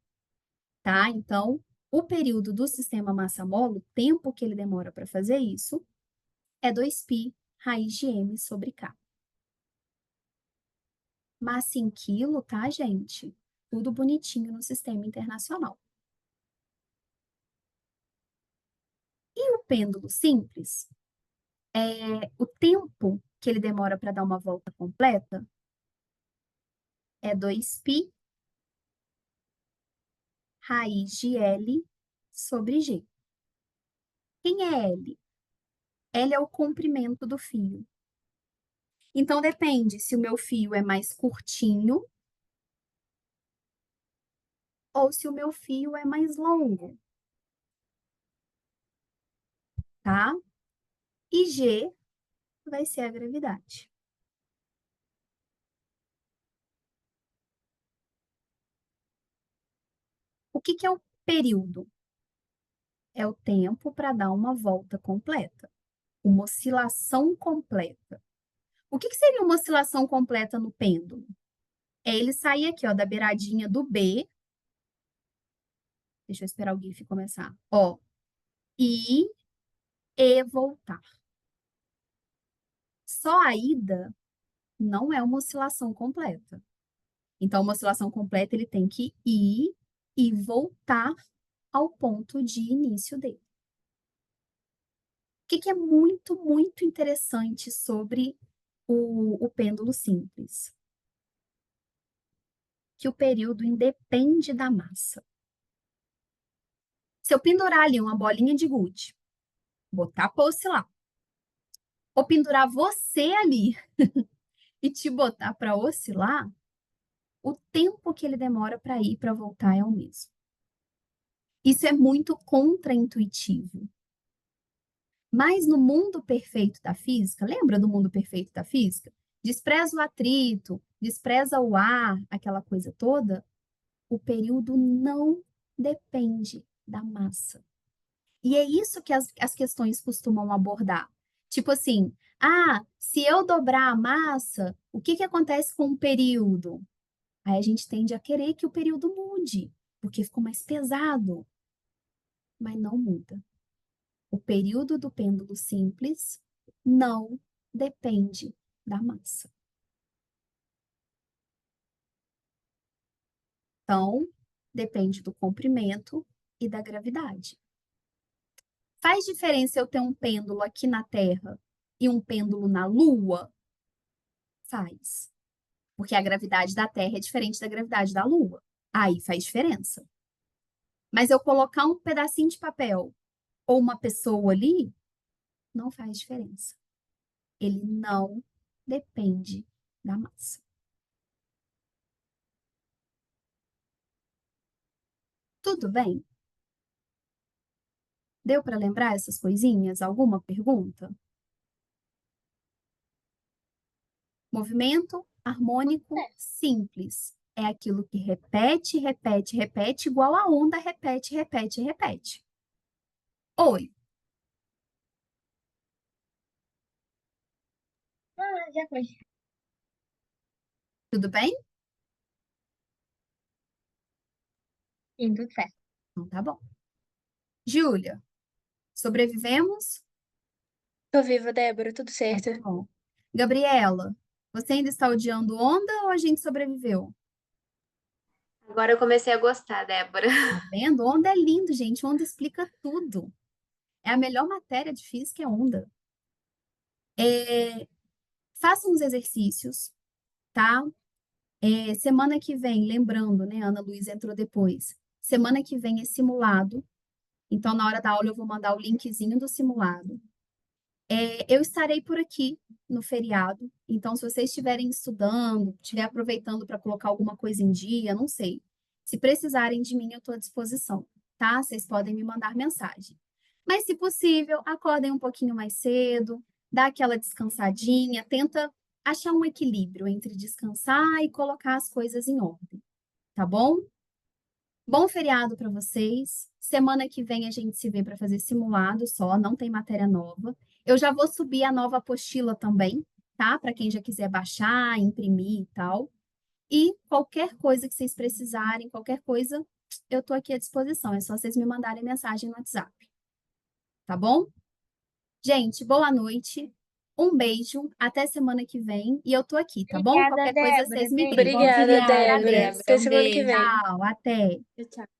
tá? Então, o período do sistema massa-mola, o tempo que ele demora para fazer isso, é 2π raiz de m sobre k. Massa em quilo, tá, gente? Tudo bonitinho no sistema internacional. E o pêndulo simples, o tempo que ele demora para dar uma volta completa é 2π raiz de L sobre G. Quem é L? L é o comprimento do fio. Então, depende se o meu fio é mais curtinho ou se o meu fio é mais longo, tá? E G vai ser a gravidade. O que que é o período? É o tempo para dar uma volta completa, uma oscilação completa. O que que seria uma oscilação completa no pêndulo? É ele sair aqui, ó, da beiradinha do B. Deixa eu esperar o GIF começar. Ó, e voltar. Só a ida não é uma oscilação completa. Então, uma oscilação completa, ele tem que ir e voltar ao ponto de início dele. O que que é muito, muito interessante sobre o pêndulo simples? Que o período independe da massa. Se eu pendurar ali uma bolinha de gude botar pra oscilar. Ou pendurar você ali e te botar para oscilar, o tempo que ele demora para ir e para voltar é o mesmo. Isso é muito contraintuitivo. Mas no mundo perfeito da física, lembra do mundo perfeito da física? Despreza o atrito, despreza o ar, aquela coisa toda. O período não depende da massa. E é isso que as questões costumam abordar. Tipo assim, se eu dobrar a massa, o que acontece com o período? Aí a gente tende a querer que o período mude, porque ficou mais pesado. Mas não muda. O período do pêndulo simples não depende da massa. Então, depende do comprimento e da gravidade. Faz diferença eu ter um pêndulo aqui na Terra e um pêndulo na Lua? Faz. Porque a gravidade da Terra é diferente da gravidade da Lua. Aí faz diferença. Mas eu colocar um pedacinho de papel ou uma pessoa ali, não faz diferença. Ele não depende da massa. Tudo bem? Deu para lembrar essas coisinhas? Alguma pergunta? Movimento harmônico simples. É aquilo que repete, repete, repete, igual a onda repete, repete, repete. Oi, Já foi. tudo bem? Sim, tudo certo. Então tá bom. Júlia, sobrevivemos? Tô viva, Débora, tudo Então certo. tá bom. Gabriela, você ainda está odiando onda ou a gente sobreviveu? Agora eu comecei a gostar, Débora. Tá vendo? Onda é lindo, gente. Onda explica tudo. É a melhor matéria de física, é onda. Façam os exercícios, tá? Semana que vem, lembrando, né? A Ana Luísa entrou depois. Semana que vem é simulado. Então, na hora da aula, eu vou mandar o linkzinho do simulado. Eu estarei por aqui no feriado. Então, se vocês estiverem estudando, estiver aproveitando para colocar alguma coisa em dia, não sei. Se precisarem de mim, eu estou à disposição, tá? Vocês podem me mandar mensagem. Mas, se possível, acordem um pouquinho mais cedo, dá aquela descansadinha, tenta achar um equilíbrio entre descansar e colocar as coisas em ordem, tá bom? Bom feriado para vocês. Semana que vem a gente se vê para fazer simulado só, não tem matéria nova. Eu já vou subir a nova apostila também, tá? Para quem já quiser baixar, imprimir e tal. E qualquer coisa que vocês precisarem, qualquer coisa, eu tô aqui à disposição. É só vocês me mandarem mensagem no WhatsApp, tá bom? Gente, boa noite. Um beijo, até semana que vem. E eu tô aqui, tá bom? Obrigada, Qualquer coisa Débora. vocês me Beijo. ligam. Bom Obrigada, feriado. Débora. Agradeço. Até Um semana que beijo. vem. Tchau, até. Tchau.